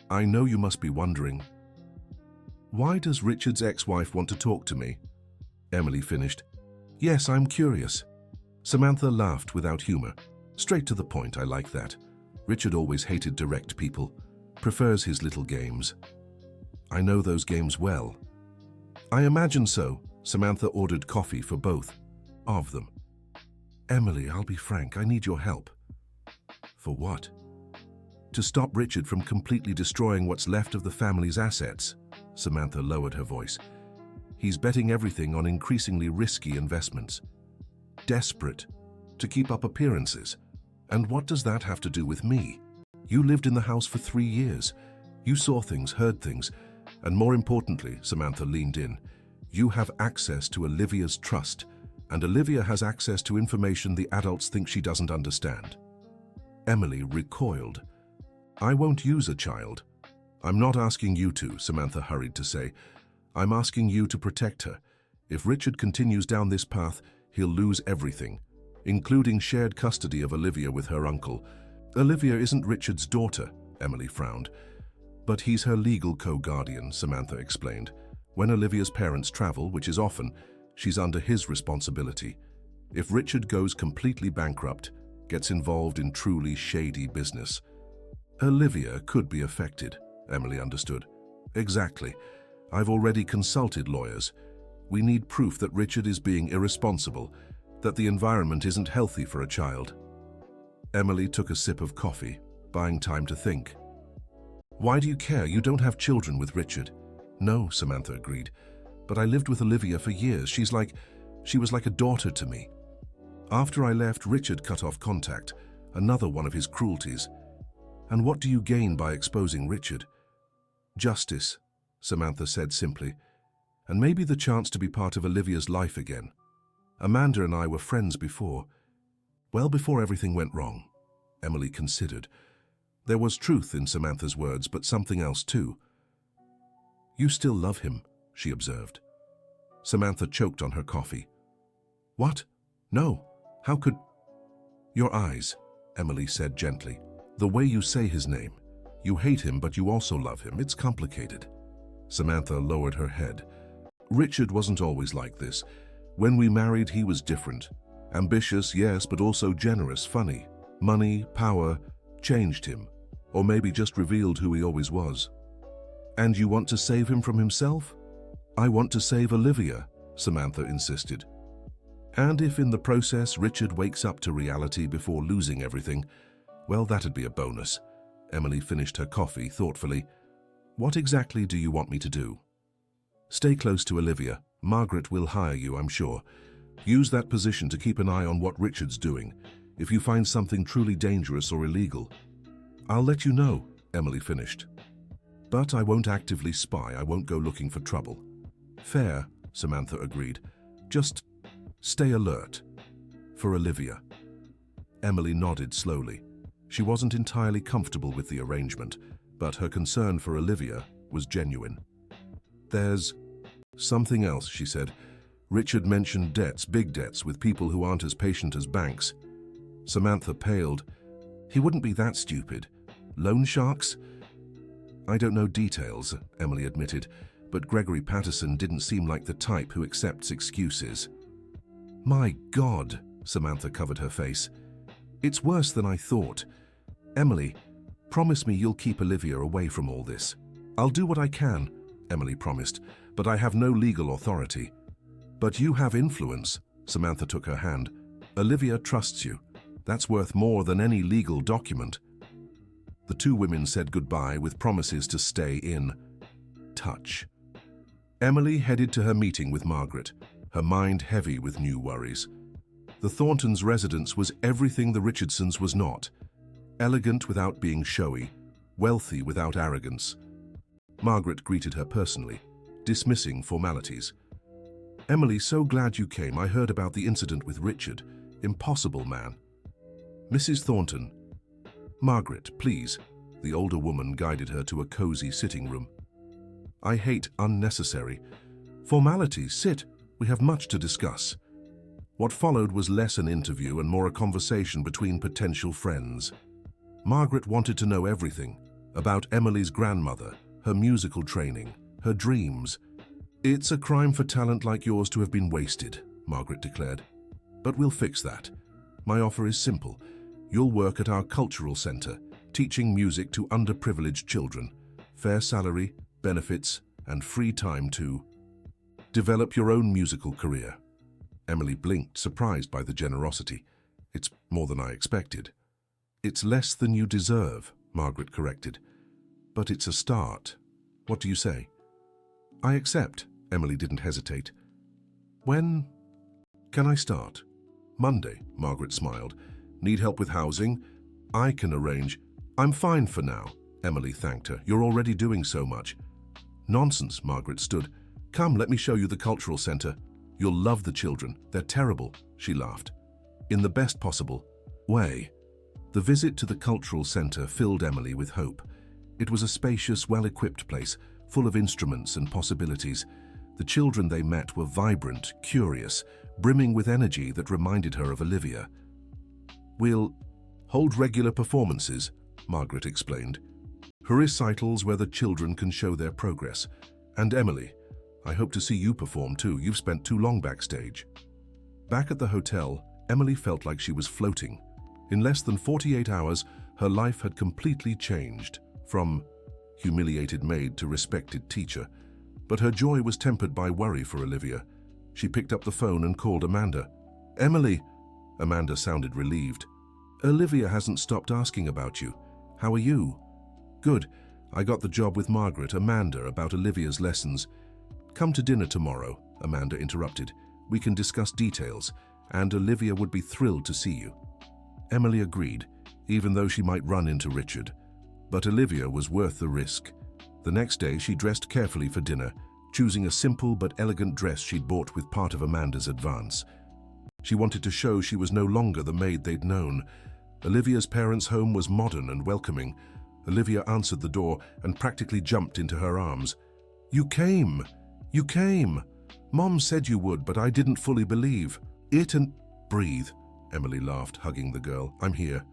"I know you must be wondering, why does Richard's ex-wife want to talk to me?" Emily finished. "Yes, I'm curious." Samantha laughed without humor. "Straight to the point, I like that. Richard always hated direct people, prefers his little games." "I know those games well." "I imagine so." Samantha ordered coffee for both of them. "Emily, I'll be frank, I need your help." "For what?" "To stop Richard from completely destroying what's left of the family's assets." Samantha lowered her voice. "He's betting everything on increasingly risky investments. Desperate to keep up appearances. And what does that have to do with me? You lived in the house for 3 years. You saw things, heard things, and more importantly," Samantha leaned in, "you have access to Olivia's trust, and Olivia has access to information the adults think she doesn't understand." Emily recoiled. "I won't use a child." "I'm not asking you to," Samantha hurried to say. "I'm asking you to protect her. If Richard continues down this path, he'll lose everything, including shared custody of Olivia with her uncle." "Olivia isn't Richard's daughter," Emily frowned. "But he's her legal co-guardian," Samantha explained. "When Olivia's parents travel, which is often, she's under his responsibility. If Richard goes completely bankrupt, gets involved in truly shady business, Olivia could be affected." Emily understood. "Exactly. I've already consulted lawyers. We need proof that Richard is being irresponsible, that the environment isn't healthy for a child." Emily took a sip of coffee, buying time to think. "Why do you care? You don't have children with Richard." "No," Samantha agreed. "But I lived with Olivia for years. She was like a daughter to me. After I left, Richard cut off contact, another one of his cruelties. And what do you gain by exposing Richard?" "Justice," Samantha said simply, "and maybe the chance to be part of Olivia's life again. Amanda and I were friends before. Well, before everything went wrong." Emily considered. There was truth in Samantha's words, but something else too. "You still love him," she observed. Samantha choked on her coffee. "What? No. How could—" "Your eyes," Emily said gently. "The way you say his name. You hate him, but you also love him. It's complicated." Samantha lowered her head. "Richard wasn't always like this. When we married, he was different. Ambitious, yes, but also generous, funny. Money, power, changed him. Or maybe just revealed who he always was." "And you want to save him from himself?" "I want to save Olivia," Samantha insisted. "And if in the process Richard wakes up to reality before losing everything, well, that'd be a bonus." Emily finished her coffee thoughtfully. "What exactly do you want me to do?" "Stay close to Olivia. Margaret will hire you, I'm sure. Use that position to keep an eye on what Richard's doing. If you find something truly dangerous or illegal, I'll let you know," Emily finished. But I won't actively spy, I won't go looking for trouble. Fair, Samantha agreed. Just stay alert. For Olivia. Emily nodded slowly. She wasn't entirely comfortable with the arrangement, but her concern for Olivia was genuine. There's something else, she said. Richard mentioned debts, big debts, with people who aren't as patient as banks. Samantha paled. He wouldn't be that stupid. Loan sharks? I don't know details, Emily admitted, but Gregory Patterson didn't seem like the type who accepts excuses. My God, Samantha covered her face. It's worse than I thought. Emily, promise me you'll keep Olivia away from all this. I'll do what I can, Emily promised, but I have no legal authority. But you have influence, Samantha took her hand. Olivia trusts you. That's worth more than any legal document. The two women said goodbye with promises to stay in touch. Emily headed to her meeting with Margaret, her mind heavy with new worries. The Thorntons' residence was everything the Richardsons was not. Elegant without being showy, wealthy without arrogance. Margaret greeted her personally, dismissing formalities. Emily, so glad you came. I heard about the incident with Richard. Impossible man. Mrs. Thornton. Margaret, please. The older woman guided her to a cozy sitting room. I hate unnecessary formalities. Sit. We have much to discuss. What followed was less an interview and more a conversation between potential friends. Margaret wanted to know everything about Emily's grandmother, her musical training, her dreams. It's a crime for talent like yours to have been wasted, Margaret declared. But we'll fix that. My offer is simple. You'll work at our cultural center, teaching music to underprivileged children. Fair salary, benefits, and free time to develop your own musical career. Emily blinked, surprised by the generosity. It's more than I expected. It's less than you deserve, Margaret corrected. But it's a start. What do you say? I accept. Emily didn't hesitate. When can I start? Monday, Margaret smiled. Need help with housing? I can arrange. I'm fine for now, Emily thanked her. You're already doing so much. Nonsense, Margaret stood. Come, let me show you the cultural center. You'll love the children. They're terrible, she laughed. In the best possible way. The visit to the cultural center filled Emily with hope. It was a spacious, well-equipped place, full of instruments and possibilities. The children they met were vibrant, curious, brimming with energy that reminded her of Olivia. We'll hold regular performances, Margaret explained. Recitals where the children can show their progress. And Emily, I hope to see you perform too. You've spent too long backstage. Back at the hotel, Emily felt like she was floating. In less than 48 hours, her life had completely changed, from humiliated maid to respected teacher. But her joy was tempered by worry for Olivia. She picked up the phone and called Amanda. Emily, Amanda sounded relieved. Olivia hasn't stopped asking about you. How are you? Good. I got the job with Margaret, Amanda, about Olivia's lessons. Come to dinner tomorrow, Amanda interrupted. We can discuss details, and Olivia would be thrilled to see you. Emily agreed, even though she might run into Richard. But Olivia was worth the risk. The next day she dressed carefully for dinner, choosing a simple but elegant dress she'd bought with part of Amanda's advance. She wanted to show she was no longer the maid they'd known. Olivia's parents' home was modern and welcoming. Olivia answered the door and practically jumped into her arms. You came! You came! Mom said you would, but I didn't fully believe. It and breathe, Emily laughed, hugging the girl. I'm here.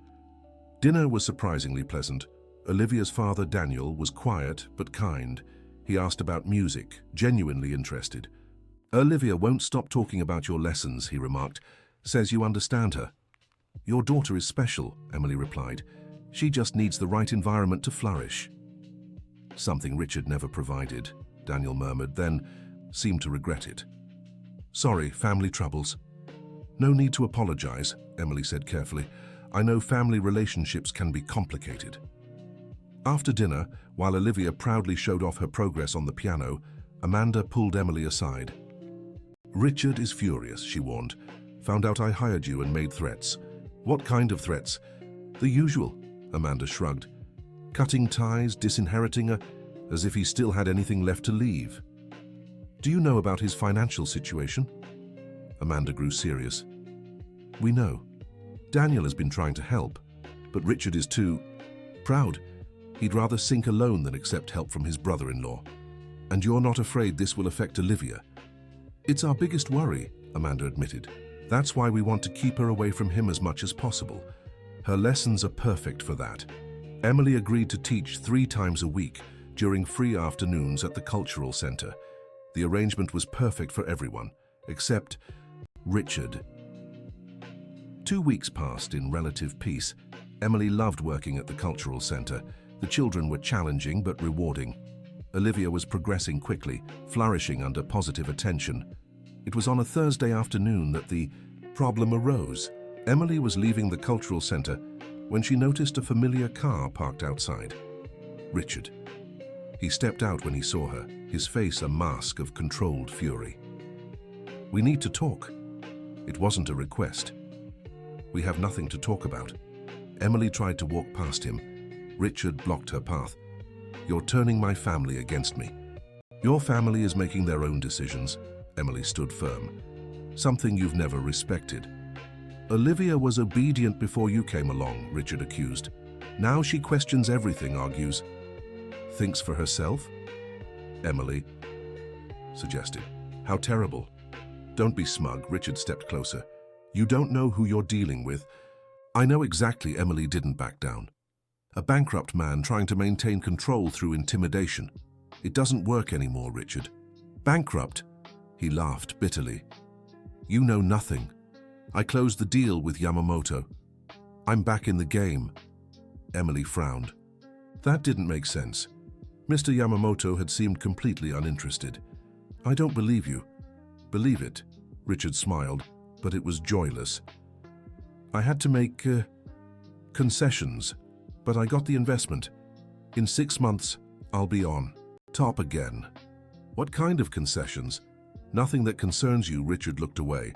Dinner was surprisingly pleasant. Olivia's father, Daniel, was quiet but kind. He asked about music, genuinely interested. Olivia won't stop talking about your lessons, he remarked. Says you understand her. Your daughter is special, Emily replied. She just needs the right environment to flourish. Something Richard never provided, Daniel murmured, then seemed to regret it. Sorry, family troubles. No need to apologize, Emily said carefully. I know family relationships can be complicated. After dinner, while Olivia proudly showed off her progress on the piano, Amanda pulled Emily aside. Richard is furious, she warned. Found out I hired you and made threats. What kind of threats? The usual, Amanda shrugged. Cutting ties, disinheriting her. as if he still had anything left to leave. "Do you know about his financial situation?" Amanda grew serious. "We know. Daniel has been trying to help, but Richard is too proud. He'd rather sink alone than accept help from his brother-in-law. And you're not afraid this will affect Olivia?" "It's our biggest worry," Amanda admitted. "That's why we want to keep her away from him as much as possible. Her lessons are perfect for that." Emily agreed to teach 3 times a week during free afternoons at the cultural center. The arrangement was perfect for everyone, except Richard. 2 weeks passed in relative peace. Emily loved working at the cultural center. The children were challenging but rewarding. Olivia was progressing quickly, flourishing under positive attention. It was on a Thursday afternoon that the problem arose. Emily was leaving the cultural center when she noticed a familiar car parked outside. Richard. He stepped out when he saw her, his face a mask of controlled fury. "We need to talk." It wasn't a request. "We have nothing to talk about." Emily tried to walk past him. Richard blocked her path. "You're turning my family against me." "Your family is making their own decisions." Emily stood firm. "Something you've never respected." "Olivia was obedient before you came along," Richard accused. "Now she questions everything, argues." "Thinks for herself?" Emily suggested. "How terrible." "Don't be smug," Richard stepped closer. "You don't know who you're dealing with." "I know exactly." Emily didn't back down. "A bankrupt man trying to maintain control through intimidation. It doesn't work anymore, Richard." "Bankrupt?" He laughed bitterly. "You know nothing. I closed the deal with Yamamoto. I'm back in the game." Emily frowned. That didn't make sense. Mr. Yamamoto had seemed completely uninterested. "I don't believe you." "Believe it," Richard smiled, but it was joyless. "I had to make concessions, but I got the investment. In 6 months, I'll be on top again." "What kind of concessions?" "Nothing that concerns you," Richard looked away.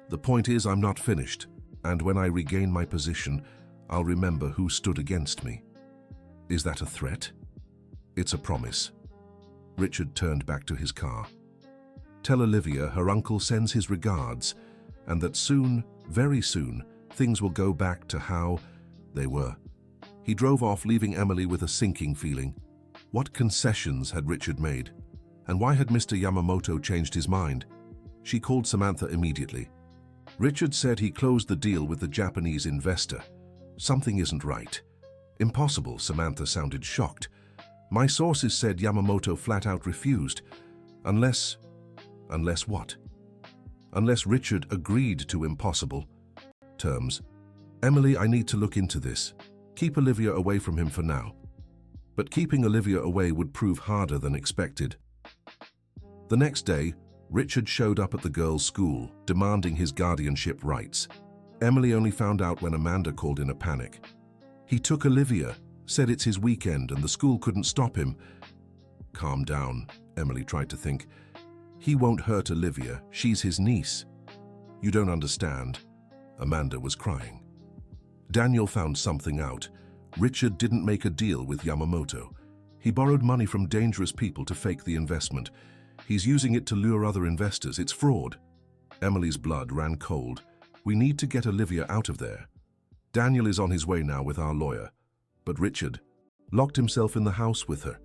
"The point is, I'm not finished, and when I regain my position, I'll remember who stood against me." "Is that a threat?" "It's a promise." Richard turned back to his car. "Tell Olivia her uncle sends his regards, and that soon, very soon, things will go back to how they were." He drove off, leaving Emily with a sinking feeling. What concessions had Richard made? And why had Mr. Yamamoto changed his mind? She called Samantha immediately. "Richard said he closed the deal with the Japanese investor. Something isn't right." "Impossible," Samantha sounded shocked. "My sources said Yamamoto flat out refused. Unless what? Unless Richard agreed to impossible terms." "Emily, I need to look into this. Keep Olivia away from him for now." But keeping Olivia away would prove harder than expected. The next day, Richard showed up at the girls' school, demanding his guardianship rights. Emily only found out when Amanda called in a panic. "He took Olivia, said it's his weekend and the school couldn't stop him." "Calm down," Emily tried to think. "He won't hurt Olivia, she's his niece." "You don't understand." Amanda was crying. Daniel found something out. Richard didn't make a deal with Yamamoto. He borrowed money from dangerous people to fake the investment. He's using it to lure other investors. It's fraud. Emily's blood ran cold. "We need to get Olivia out of there." "Daniel is on his way now with our lawyer." But Richard locked himself in the house with her.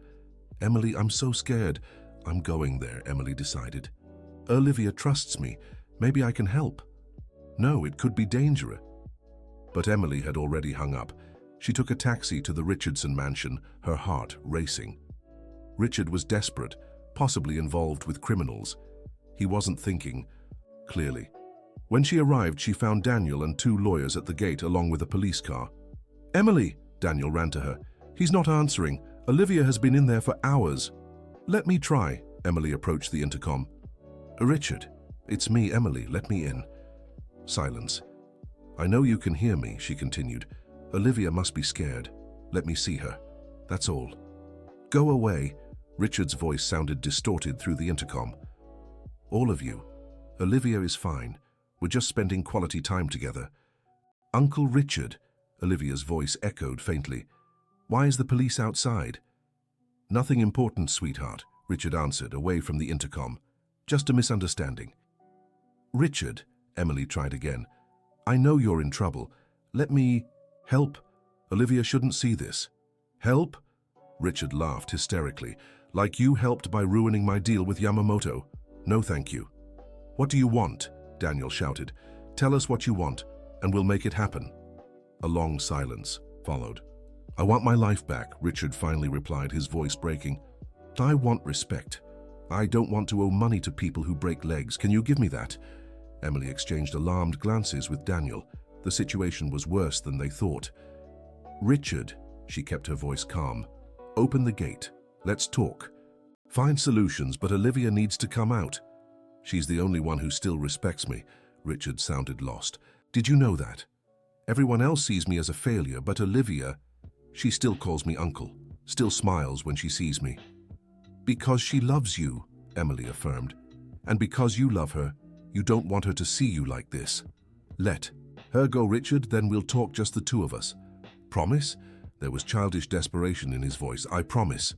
"Emily, I'm so scared." "I'm going there," Emily decided. "Olivia trusts me. Maybe I can help." "No, it could be dangerous." But Emily had already hung up. She took a taxi to the Richardson mansion, her heart racing. Richard was desperate, possibly involved with criminals. He wasn't thinking clearly. When she arrived, she found Daniel and 2 lawyers at the gate along with a police car. "Emily!" Daniel ran to her. "He's not answering. Olivia has been in there for hours." "Let me try." Emily approached the intercom. "Richard, it's me, Emily. Let me in." Silence. "I know you can hear me," she continued. "Olivia must be scared. Let me see her. That's all." "Go away." Richard's voice sounded distorted through the intercom. "All of you. Olivia is fine. We're just spending quality time together." "Uncle Richard," Olivia's voice echoed faintly. "Why is the police outside?" Nothing important, sweetheart, Richard answered, away from the intercom. Just a misunderstanding. Richard, Emily tried again. I know you're in trouble. Let me help. Olivia shouldn't see this. Help? Richard laughed hysterically. Like you helped by ruining my deal with Yamamoto. No, thank you. What do you want? Daniel shouted. Tell us what you want, and we'll make it happen. A long silence followed. I want my life back, Richard finally replied, his voice breaking. I want respect. I don't want to owe money to people who break legs. Can you give me that? Emily exchanged alarmed glances with Daniel. The situation was worse than they thought. Richard, she kept her voice calm. Open the gate. Let's talk. Find solutions, but Olivia needs to come out. She's the only one who still respects me. Richard sounded lost. Did you know that? Everyone else sees me as a failure, but Olivia, she still calls me uncle, still smiles when she sees me. Because she loves you, Emily affirmed. And because you love her, you don't want her to see you like this. Let her go, Richard, then we'll talk just the two of us. Promise? There was childish desperation in his voice. I promise.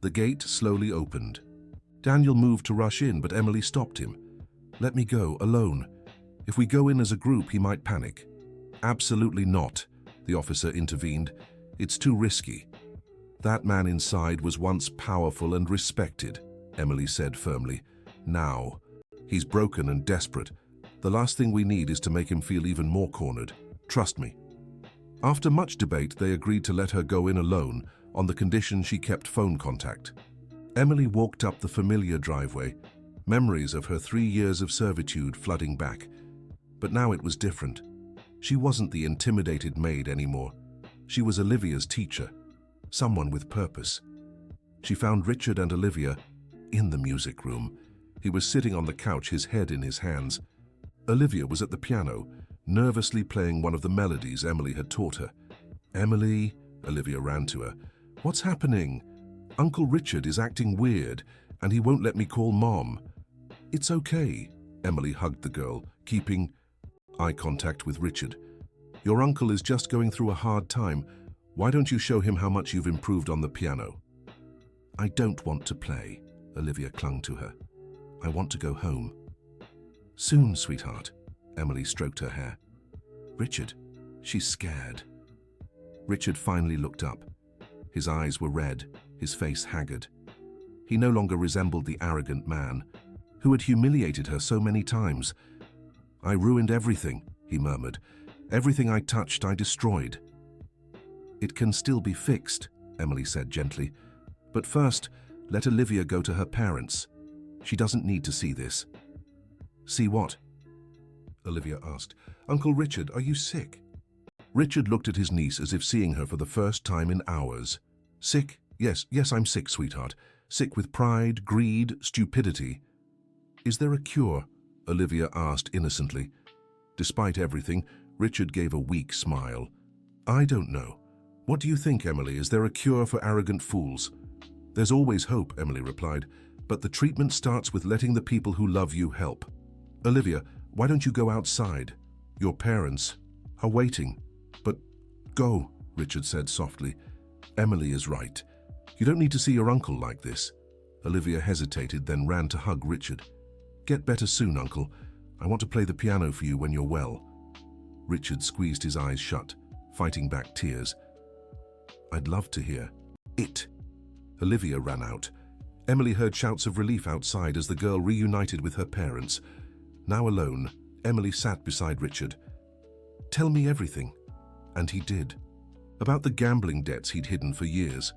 The gate slowly opened. Daniel moved to rush in, but Emily stopped him. Let me go, alone. If we go in as a group, he might panic. Absolutely not, the officer intervened. It's too risky. That man inside was once powerful and respected, Emily said firmly. Now, he's broken and desperate. The last thing we need is to make him feel even more cornered. Trust me. After much debate, they agreed to let her go in alone on the condition she kept phone contact. Emily walked up the familiar driveway, memories of her 3 years of servitude flooding back. But now it was different. She wasn't the intimidated maid anymore. She was Olivia's teacher, someone with purpose. She found Richard and Olivia in the music room. He was sitting on the couch, his head in his hands. Olivia was at the piano, nervously playing one of the melodies Emily had taught her. Emily, Olivia ran to her. What's happening? Uncle Richard is acting weird, and he won't let me call Mom. It's okay, Emily hugged the girl, keeping eye contact with Richard. Your uncle is just going through a hard time. Why don't you show him how much you've improved on the piano? I don't want to play, Olivia clung to her. I want to go home. Soon, sweetheart, Emily stroked her hair. Richard, she's scared. Richard finally looked up. His eyes were red, his face haggard. He no longer resembled the arrogant man who had humiliated her so many times. I ruined everything, he murmured. Everything I touched, I destroyed. It can still be fixed, Emily said gently. But first, let Olivia go to her parents. She doesn't need to see this. See what? Olivia asked. Uncle Richard, are you sick? Richard looked at his niece as if seeing her for the first time in hours. Sick? Yes, I'm sick, sweetheart. Sick with pride, greed, stupidity. Is there a cure? Olivia asked innocently. Despite everything, Richard gave a weak smile. I don't know. What do you think, Emily? Is there a cure for arrogant fools? There's always hope, Emily replied, but the treatment starts with letting the people who love you help. Olivia, why don't you go outside? Your parents are waiting. But go, Richard said softly. Emily is right. You don't need to see your uncle like this. Olivia hesitated, then ran to hug Richard. Get better soon, Uncle. I want to play the piano for you when you're well. Richard squeezed his eyes shut, fighting back tears. I'd love to hear it. Olivia ran out. Emily heard shouts of relief outside as the girl reunited with her parents. Now alone, Emily sat beside Richard. Tell me everything. And he did. About the gambling debts he'd hidden for years.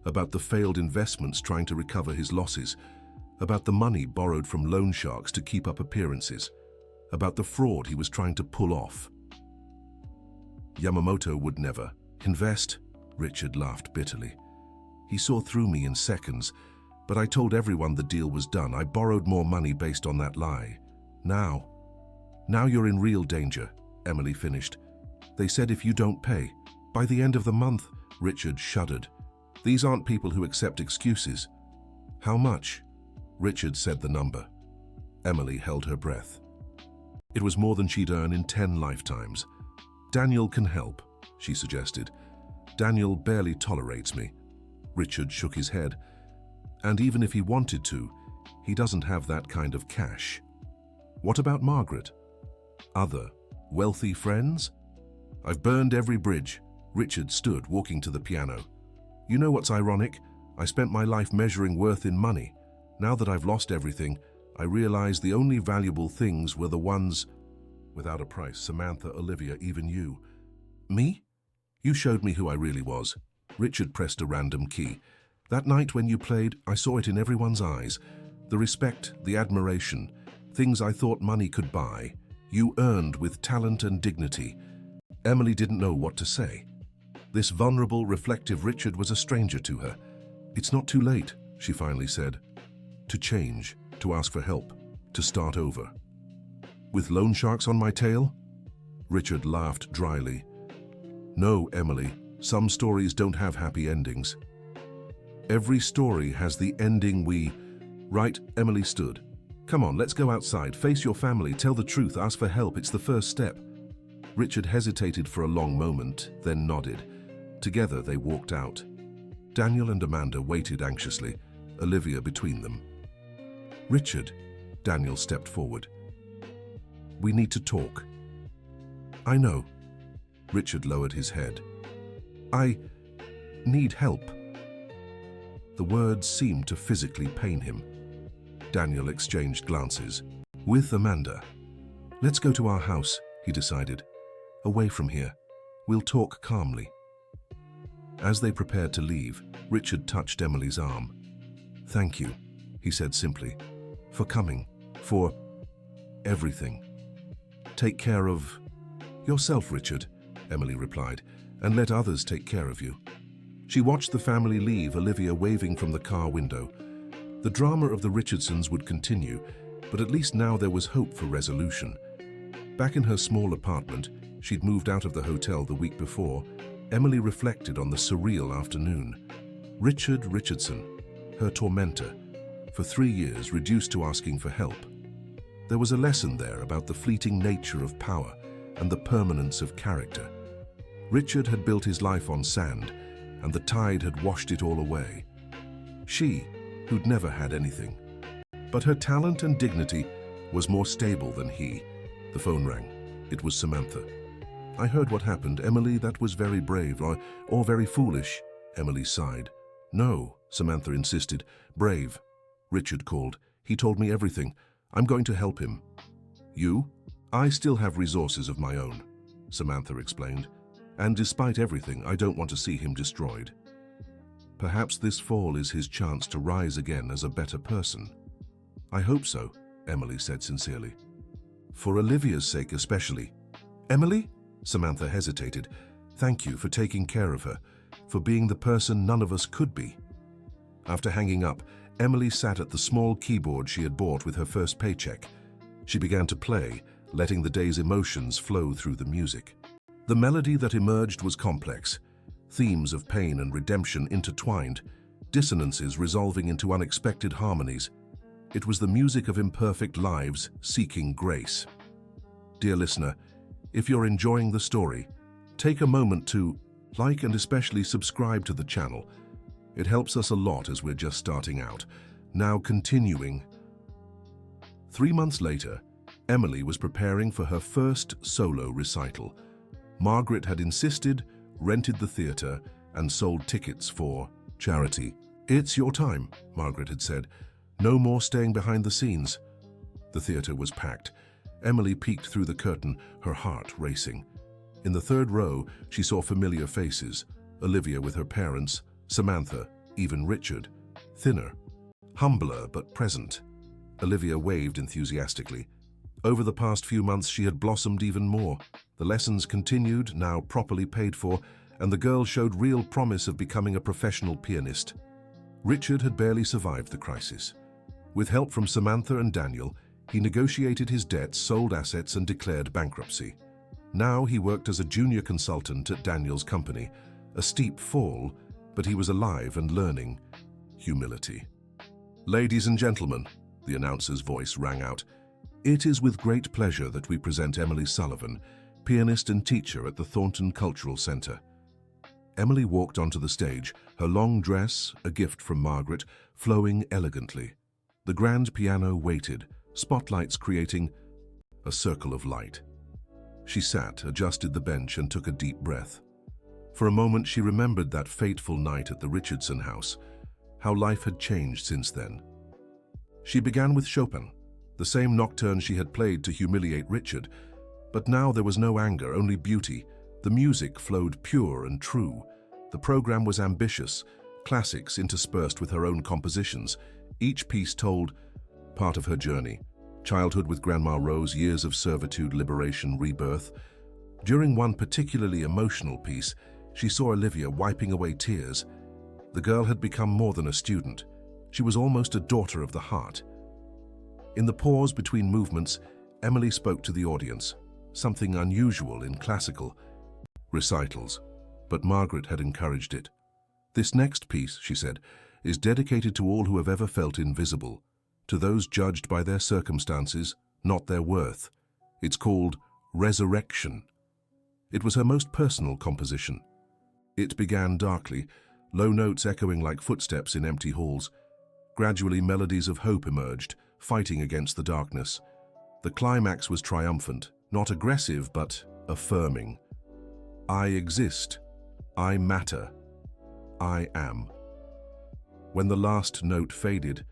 About the failed investments trying to recover his losses. About the money borrowed from loan sharks to keep up appearances. About the fraud he was trying to pull off. Yamamoto would never invest, Richard laughed bitterly. He saw through me in seconds, but I told everyone the deal was done. I borrowed more money based on that lie. Now you're in real danger, Emily finished. They said if you don't pay, by the end of the month, Richard shuddered. These aren't people who accept excuses. How much? Richard said the number. Emily held her breath. It was more than she'd earn in 10 lifetimes. Daniel can help, she suggested. Daniel barely tolerates me. Richard shook his head. And even if he wanted to, he doesn't have that kind of cash. What about Margaret? Other, wealthy friends? I've burned every bridge. Richard stood, walking to the piano. You know what's ironic? I spent my life measuring worth in money. Now that I've lost everything, I realize the only valuable things were the ones without a price. Samantha, Olivia, even you. Me? You showed me who I really was. Richard pressed a random key. That night when you played, I saw it in everyone's eyes. The respect, the admiration, things I thought money could buy, you earned with talent and dignity. Emily didn't know what to say. This vulnerable, reflective Richard was a stranger to her. It's not too late, she finally said. To change, to ask for help, to start over. With loan sharks on my tail? Richard laughed dryly. No, Emily, some stories don't have happy endings. Every story has the ending we... Right, Emily stood. Come on, let's go outside, face your family, tell the truth, ask for help, it's the first step. Richard hesitated for a long moment, then nodded. Together they walked out. Daniel and Amanda waited anxiously, Olivia between them. Richard, Daniel stepped forward. We need to talk. I know. Richard lowered his head. I need help. The words seemed to physically pain him. Daniel exchanged glances. With Amanda. Let's go to our house, he decided. Away from here. We'll talk calmly. As they prepared to leave, Richard touched Emily's arm. Thank you, he said simply, for coming, for everything. Take care of yourself, Richard, Emily replied, and let others take care of you. She watched the family leave, Olivia waving from the car window. The drama of the Richardsons would continue, but at least now there was hope for resolution. Back in her small apartment, she'd moved out of the hotel the week before, Emily reflected on the surreal afternoon. Richard Richardson, her tormentor, for 3 years reduced to asking for help. There was a lesson there about the fleeting nature of power and the permanence of character. Richard had built his life on sand, and the tide had washed it all away. She, who'd never had anything. But her talent and dignity was more stable than he. The phone rang. It was Samantha. I heard what happened, Emily. That was very brave, or very foolish. Emily sighed. No, Samantha insisted. Brave. Richard called. He told me everything. I'm going to help him. You? I still have resources of my own, Samantha explained. And despite everything, I don't want to see him destroyed. Perhaps this fall is his chance to rise again as a better person. I hope so, Emily said sincerely. For Olivia's sake especially. Emily? Samantha hesitated. Thank you for taking care of her, for being the person none of us could be. After hanging up, Emily sat at the small keyboard she had bought with her first paycheck. She began to play, letting the day's emotions flow through the music. The melody that emerged was complex, themes of pain and redemption intertwined, dissonances resolving into unexpected harmonies. It was the music of imperfect lives seeking grace. Dear listener, if you're enjoying the story, take a moment to like and especially subscribe to the channel. It helps us a lot as we're just starting out. Now continuing. 3 months later, Emily was preparing for her first solo recital. Margaret had insisted, rented the theater, and sold tickets for charity. It's your time, Margaret had said. No more staying behind the scenes. The theater was packed. Emily peeked through the curtain, her heart racing. In the third row, she saw familiar faces. Olivia with her parents, Samantha, even Richard. Thinner, humbler but present. Olivia waved enthusiastically. Over the past few months, she had blossomed even more. The lessons continued, now properly paid for, and the girl showed real promise of becoming a professional pianist. Richard had barely survived the crisis. With help from Samantha and Daniel, he negotiated his debts, sold assets, and declared bankruptcy. Now he worked as a junior consultant at Daniel's company. A steep fall, but he was alive and learning. Humility. Ladies and gentlemen, the announcer's voice rang out. It is with great pleasure that we present Emily Sullivan, pianist and teacher at the Thornton Cultural Center. Emily walked onto the stage, her long dress, a gift from Margaret, flowing elegantly. The grand piano waited, spotlights creating a circle of light. She sat, adjusted the bench, and took a deep breath. For a moment she remembered that fateful night at the Richardson house, how life had changed since then. She began with Chopin, the same nocturne she had played to humiliate Richard, but now there was no anger, only beauty. The music flowed pure and true. The program was ambitious, classics interspersed with her own compositions. Each piece told part of her journey. Childhood with Grandma Rose, years of servitude, liberation, rebirth. During one particularly emotional piece, she saw Olivia wiping away tears. The girl had become more than a student. She was almost a daughter of the heart. In the pause between movements, Emily spoke to the audience, something unusual in classical recitals, but Margaret had encouraged it. "This next piece," she said, "is dedicated to all who have ever felt invisible, to those judged by their circumstances, not their worth. It's called Resurrection." It was her most personal composition. It began darkly, low notes echoing like footsteps in empty halls. Gradually, melodies of hope emerged, fighting against the darkness. The climax was triumphant, not aggressive, but affirming. I exist. I matter. I am. When the last note faded,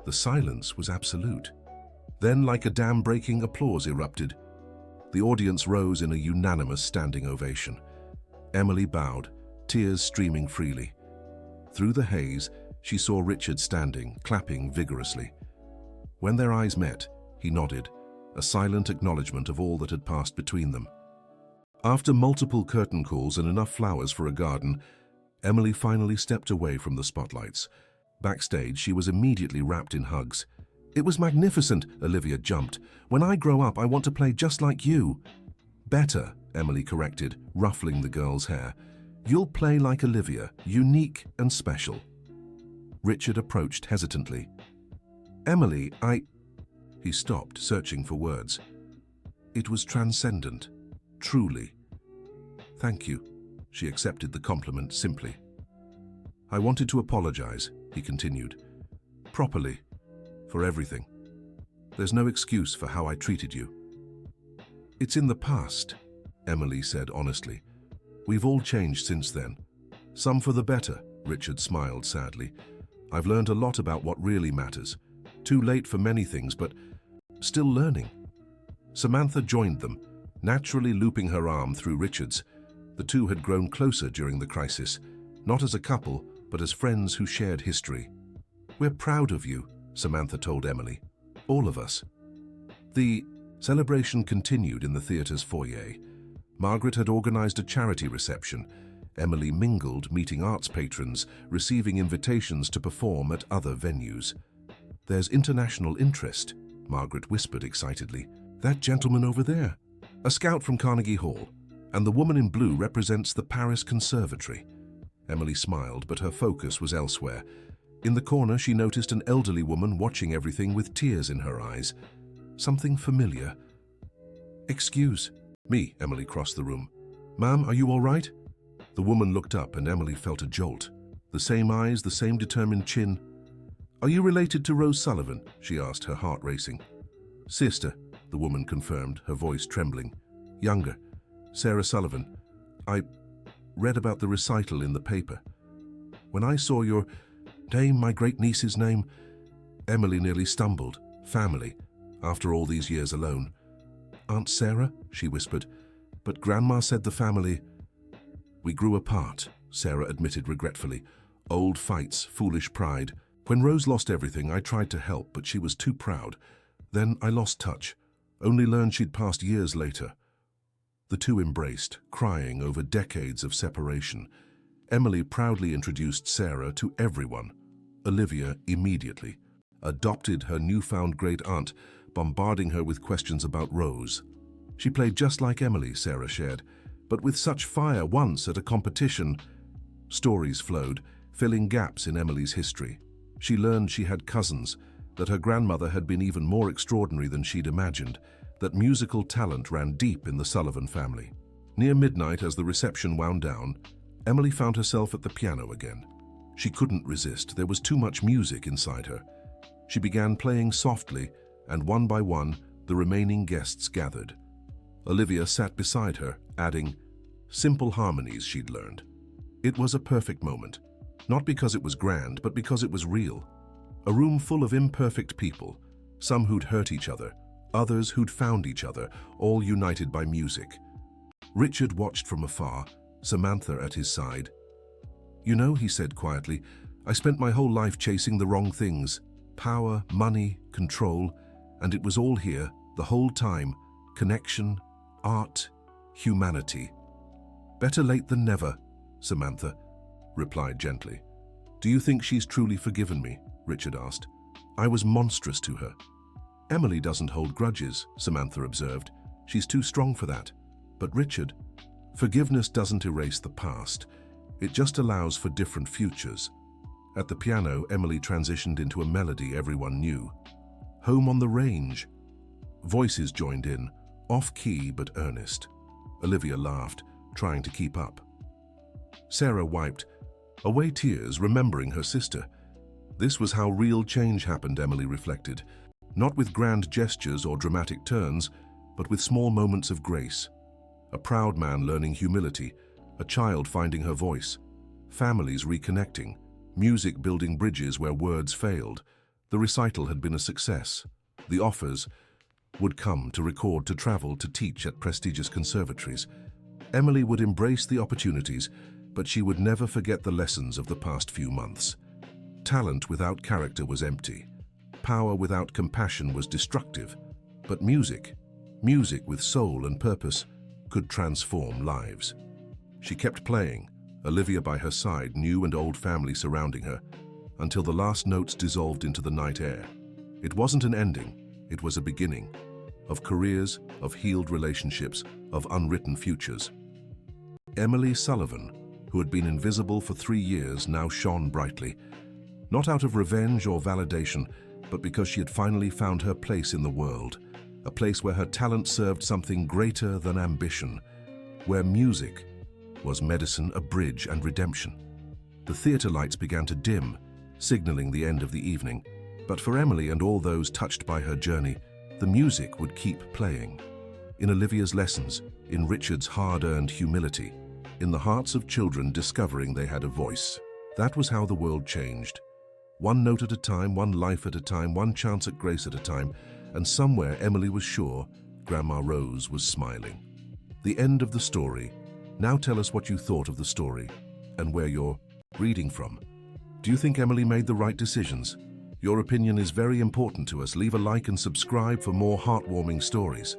the silence was absolute. Then, like a dam-breaking, applause erupted. The audience rose in a unanimous standing ovation. Emily bowed, tears streaming freely. Through the haze, she saw Richard standing, clapping vigorously. When their eyes met, he nodded, a silent acknowledgement of all that had passed between them. After multiple curtain calls and enough flowers for a garden, Emily finally stepped away from the spotlights. Backstage, she was immediately wrapped in hugs. "It was magnificent," Olivia jumped. "When I grow up, I want to play just like you." "Better," Emily corrected, ruffling the girl's hair. "You'll play like Olivia, unique and special." Richard approached hesitantly. "Emily, He stopped, searching for words. "It was transcendent, truly." "Thank you." She accepted the compliment simply. "I wanted to apologize," he continued, "properly, for everything. There's no excuse for how I treated you." "It's in the past," Emily said honestly. "We've all changed since then. Some for the better," Richard smiled sadly. "I've learned a lot about what really matters. Too late for many things, but still learning." Samantha joined them, naturally looping her arm through Richard's. The two had grown closer during the crisis, not as a couple, but as friends who shared history. "We're proud of you," Samantha told Emily. "All of us." The celebration continued in the theater's foyer. Margaret had organized a charity reception. Emily mingled, meeting arts patrons, receiving invitations to perform at other venues. "There's international interest," Margaret whispered excitedly. "That gentleman over there, a scout from Carnegie Hall, and the woman in blue represents the Paris Conservatory." Emily smiled, but her focus was elsewhere. In the corner, she noticed an elderly woman watching everything with tears in her eyes. Something familiar. "Excuse me," Emily crossed the room. "Ma'am, are you all right?" The woman looked up and Emily felt a jolt. The same eyes, the same determined chin. "Are you related to Rose Sullivan?" she asked, her heart racing. "Sister," the woman confirmed, her voice trembling. "Younger. Sarah Sullivan. I read about the recital in the paper. When I saw your name, my great-niece's name..." Emily nearly stumbled. "Family, after all these years alone." "Aunt Sarah?" she whispered. "But Grandma said the family..." "We grew apart," Sarah admitted regretfully. "Old fights, foolish pride. When Rose lost everything, I tried to help, but she was too proud. Then I lost touch, only learned she'd passed years later." The two embraced, crying over decades of separation. Emily proudly introduced Sarah to everyone. Olivia immediately adopted her newfound great-aunt, bombarding her with questions about Rose. She played just like Emily, Sarah shared, but with such fire once at a competition. Stories flowed, filling gaps in Emily's history. She learned she had cousins, that her grandmother had been even more extraordinary than she'd imagined, that musical talent ran deep in the Sullivan family. Near midnight, as the reception wound down, Emily found herself at the piano again. She couldn't resist. There was too much music inside her. She began playing softly, and one by one, the remaining guests gathered. Olivia sat beside her, adding simple harmonies she'd learned. It was a perfect moment, not because it was grand, but because it was real. A room full of imperfect people, some who'd hurt each other, others who'd found each other, all united by music. Richard watched from afar, Samantha at his side. "You know," he said quietly, "I spent my whole life chasing the wrong things. Power, money, control, and it was all here, the whole time. Connection, art, humanity. Better late than never," Samantha replied gently. "Do you think she's truly forgiven me?" Richard asked. "I was monstrous to her." "Emily doesn't hold grudges," Samantha observed. "She's too strong for that." But Richard, "Forgiveness doesn't erase the past. It just allows for different futures." At the piano, Emily transitioned into a melody everyone knew. "Home on the Range." Voices joined in, off-key but earnest. Olivia laughed, trying to keep up. Sarah wiped away tears, remembering her sister. This was how real change happened, Emily reflected. Not with grand gestures or dramatic turns, but with small moments of grace. A proud man learning humility, a child finding her voice, families reconnecting, music building bridges where words failed. The recital had been a success. The offers would come to record, to travel, to teach at prestigious conservatories. Emily would embrace the opportunities, but she would never forget the lessons of the past few months. Talent without character was empty. Power without compassion was destructive. But music with soul and purpose, could transform lives. She kept playing, Olivia by her side, new and old family surrounding her, until the last notes dissolved into the night air. It wasn't an ending, it was a beginning. Of careers, of healed relationships, of unwritten futures. Emily Sullivan, who had been invisible for 3 years, now shone brightly. Not out of revenge or validation, but because she had finally found her place in the world. A place where her talent served something greater than ambition. Where music was medicine, a bridge, and redemption. The theater lights began to dim, signaling the end of the evening. But for Emily and all those touched by her journey, the music would keep playing. In Olivia's lessons, in Richard's hard-earned humility, in the hearts of children discovering they had a voice. That was how the world changed. One note at a time, one life at a time, one chance at grace at a time, and somewhere Emily was sure Grandma Rose was smiling. The end of the story. Now tell us what you thought of the story and where you're reading from. Do you think Emily made the right decisions? Your opinion is very important to us. Leave a like and subscribe for more heartwarming stories.